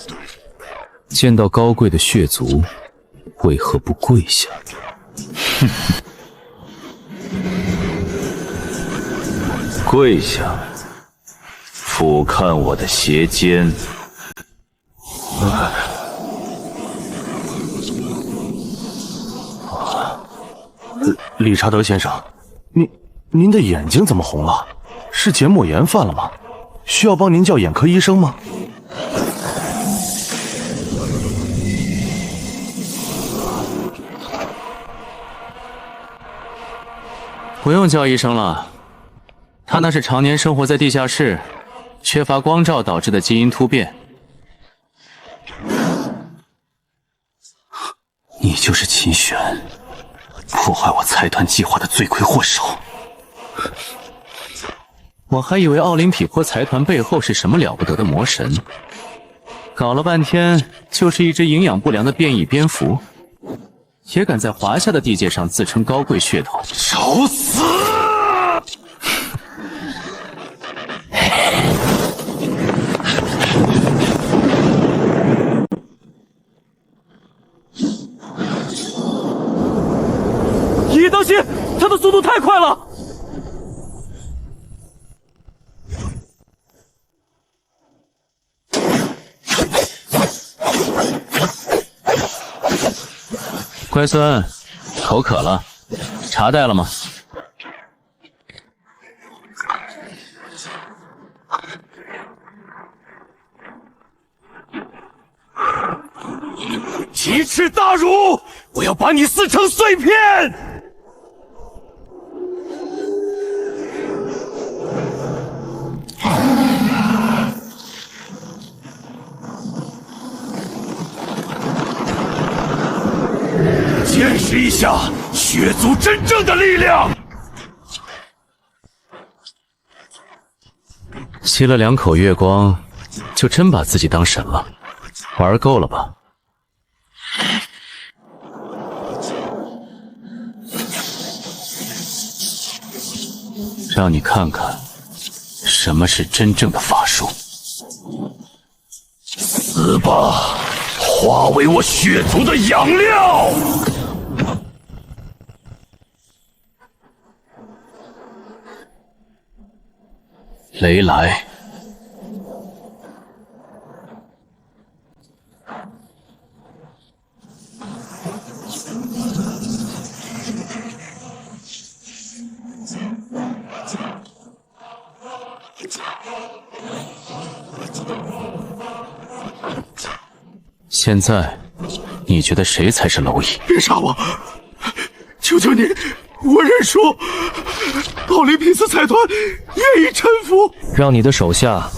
[SPEAKER 4] 见到高贵的血族，为何不跪下？哼！跪下，俯瞰我的鞋尖。
[SPEAKER 11] 理查德先生，您的眼睛怎么红了？是结膜炎犯了吗？需要帮您叫眼科医生吗？
[SPEAKER 4] 不用叫医生了，他那是常年生活在地下室，缺乏光照导致的基因突变。你就是秦玄，破坏我财团计划的罪魁祸首。我还以为奥林匹波财团背后是什么了不得的魔神，搞了半天就是一只营养不良的变异蝙蝠，也敢在华夏的地界上自称高贵血统，
[SPEAKER 12] 找死！
[SPEAKER 2] 爷爷当心，他的速度太快了！
[SPEAKER 4] 乖孙，口渴了，茶带了吗？
[SPEAKER 12] 奇耻大辱！我要把你撕成碎片！见识一下血族真正的力量！
[SPEAKER 4] 吸了2口月光，就真把自己当神了？玩够了吧？让你看看什么是真正的法术。
[SPEAKER 12] 死吧，化为我血族的养料！
[SPEAKER 4] 雷来。现在，你觉得谁才是蝼蚁？
[SPEAKER 2] 别杀我！求求你，我认输。奥林匹斯财团愿意臣服。
[SPEAKER 3] 让你的手下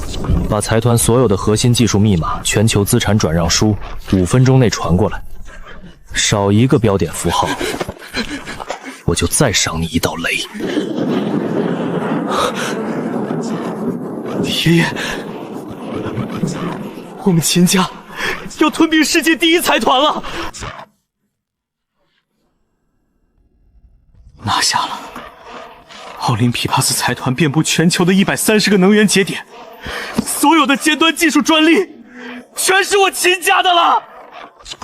[SPEAKER 3] 把财团所有的核心技术密码、全球资产转让书5分钟内传过来，少一个标点符号，我就再赏你一道雷。
[SPEAKER 2] 爷爷，我们秦家要吞并世界第1财团了！拿下了奥林匹帕斯财团遍布全球的130个能源节点，所有的尖端技术专利全是我秦家的了！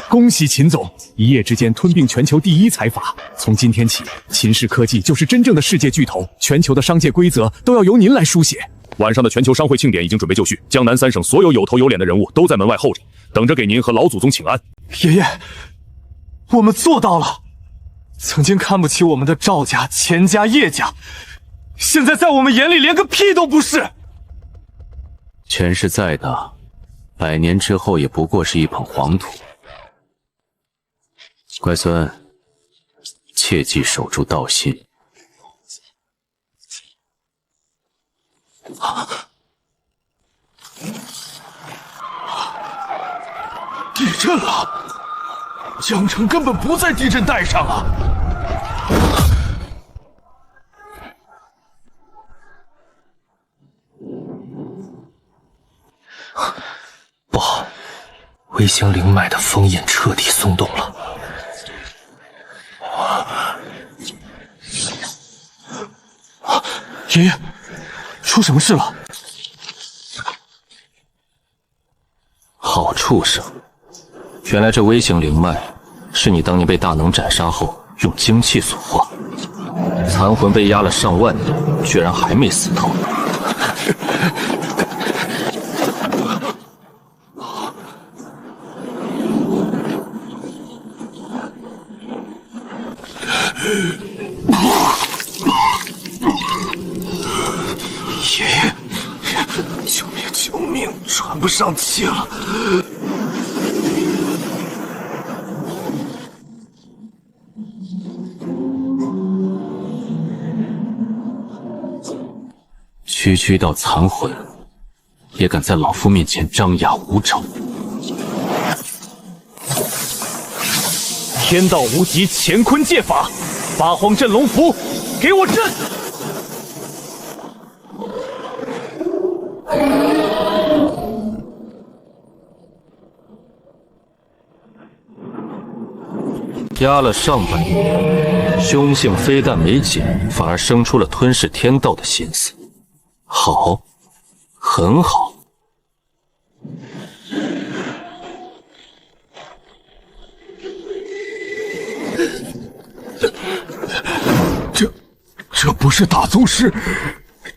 [SPEAKER 6] 恭喜秦总，一夜之间吞并全球第1财阀。从今天起，秦氏科技就是真正的世界巨头，全球的商界规则都要由您来书写。
[SPEAKER 13] 晚上的全球商会庆典已经准备就绪，江南3省所有有头有脸的人物都在门外候着，等着给您和老祖宗请安。
[SPEAKER 2] 爷爷，我们做到了。曾经看不起我们的赵家、钱家、叶家，现在在我们眼里连个屁都不是。
[SPEAKER 4] 权势再大，100年之后也不过是一捧黄土。乖孙，切记守住道心。
[SPEAKER 12] 地震了，江城根本不在地震带上啊！
[SPEAKER 3] 不好，微型灵脉的封印彻底松动了。
[SPEAKER 2] 爷爷，出什么事了？
[SPEAKER 4] 好畜生！原来这微型灵脉是你当年被大能斩杀后用精气所化，残魂被压了上万年，居然还没死透。
[SPEAKER 2] 爷爷，救命！救命！喘不上气了。
[SPEAKER 4] 区道残魂，也敢在老夫面前张牙舞爪！
[SPEAKER 6] 天道无极，乾坤借法，八荒镇龙符，给我震！
[SPEAKER 4] 压了上百年，凶性非但没减，反而生出了吞噬天道的心思。好，很好。
[SPEAKER 12] 这不是大宗师，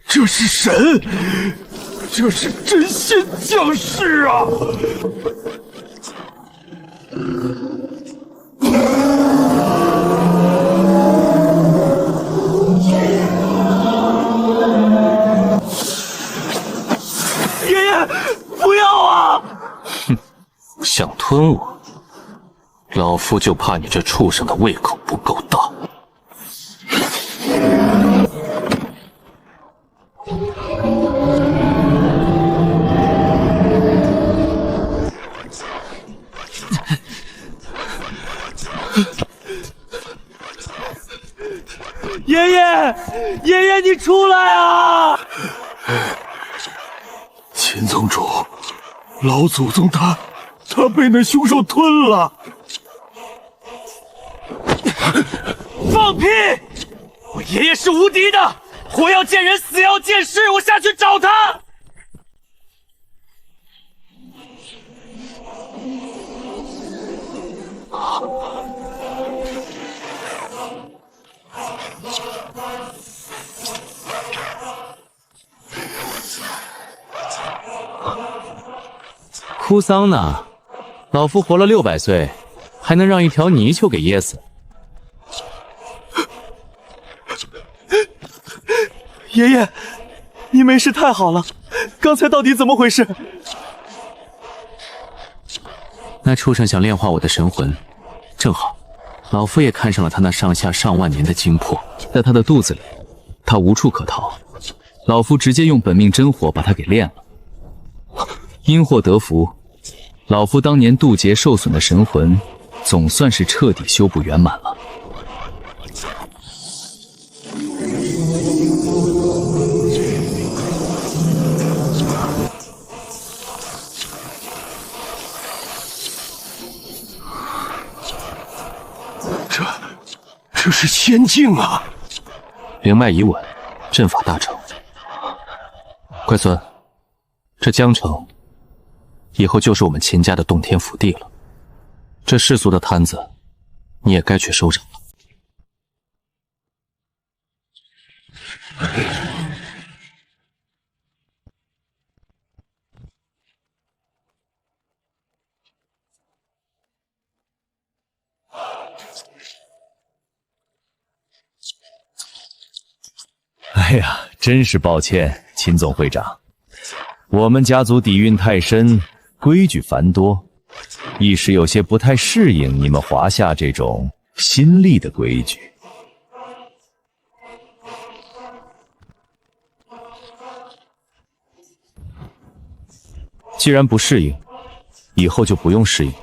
[SPEAKER 12] 这是神，这是真仙降世啊！
[SPEAKER 2] 爷爷，不要啊！
[SPEAKER 4] 哼，想吞我，老夫就怕你这畜生的胃口不够大。
[SPEAKER 10] 爷爷，爷爷，你出来啊！
[SPEAKER 12] 秦宗主，老祖宗他被那凶兽吞了。
[SPEAKER 10] 放屁！我爷爷是无敌的，活要见人，死要见尸，我下去找他。
[SPEAKER 4] 哭丧呢？老夫活了600岁，还能让一条泥鳅给噎死？
[SPEAKER 2] 爷爷，你没事太好了，刚才到底怎么回事？
[SPEAKER 4] 那畜生想炼化我的神魂，正好，老夫也看上了他那上下上万年的精魄，在他的肚子里，他无处可逃，老夫直接用本命真火把他给炼了。因祸得福，老夫当年渡劫受损的神魂，总算是彻底修补圆满了。
[SPEAKER 12] 这是仙境啊！
[SPEAKER 4] 灵脉已稳，阵法大成。乖孙，这江城以后就是我们秦家的洞天福地了。这世俗的摊子，你也该去收整了。
[SPEAKER 11] 哎呀，真是抱歉，秦总会长，我们家族底蕴太深，规矩繁多，一时有些不太适应你们华夏这种新立的规矩。
[SPEAKER 3] 既然不适应，以后就不用适应。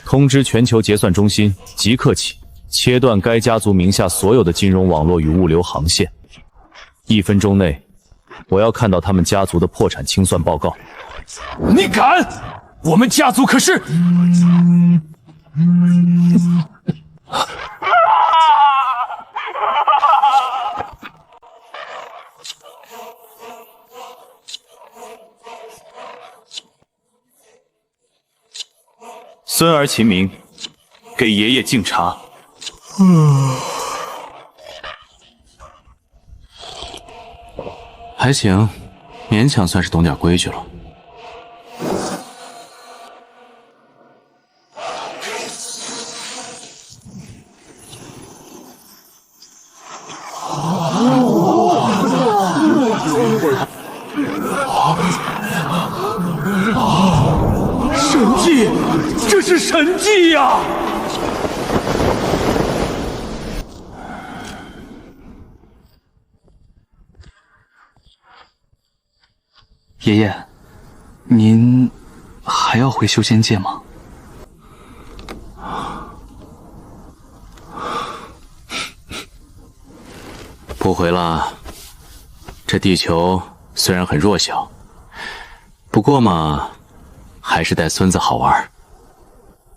[SPEAKER 3] 通知全球结算中心，即刻起切断该家族名下所有的金融网络与物流航线。1分钟内，我要看到他们家族的破产清算报告。
[SPEAKER 10] 你敢？我们家族可是……
[SPEAKER 1] 孙儿秦明，给爷爷敬茶。
[SPEAKER 4] 还行，勉强算是懂点规矩了。
[SPEAKER 10] 神迹，这是神迹呀！
[SPEAKER 14] 爷爷，您还要回修仙界吗？
[SPEAKER 4] 不回了。这地球虽然很弱小，不过嘛，还是带孙子好玩。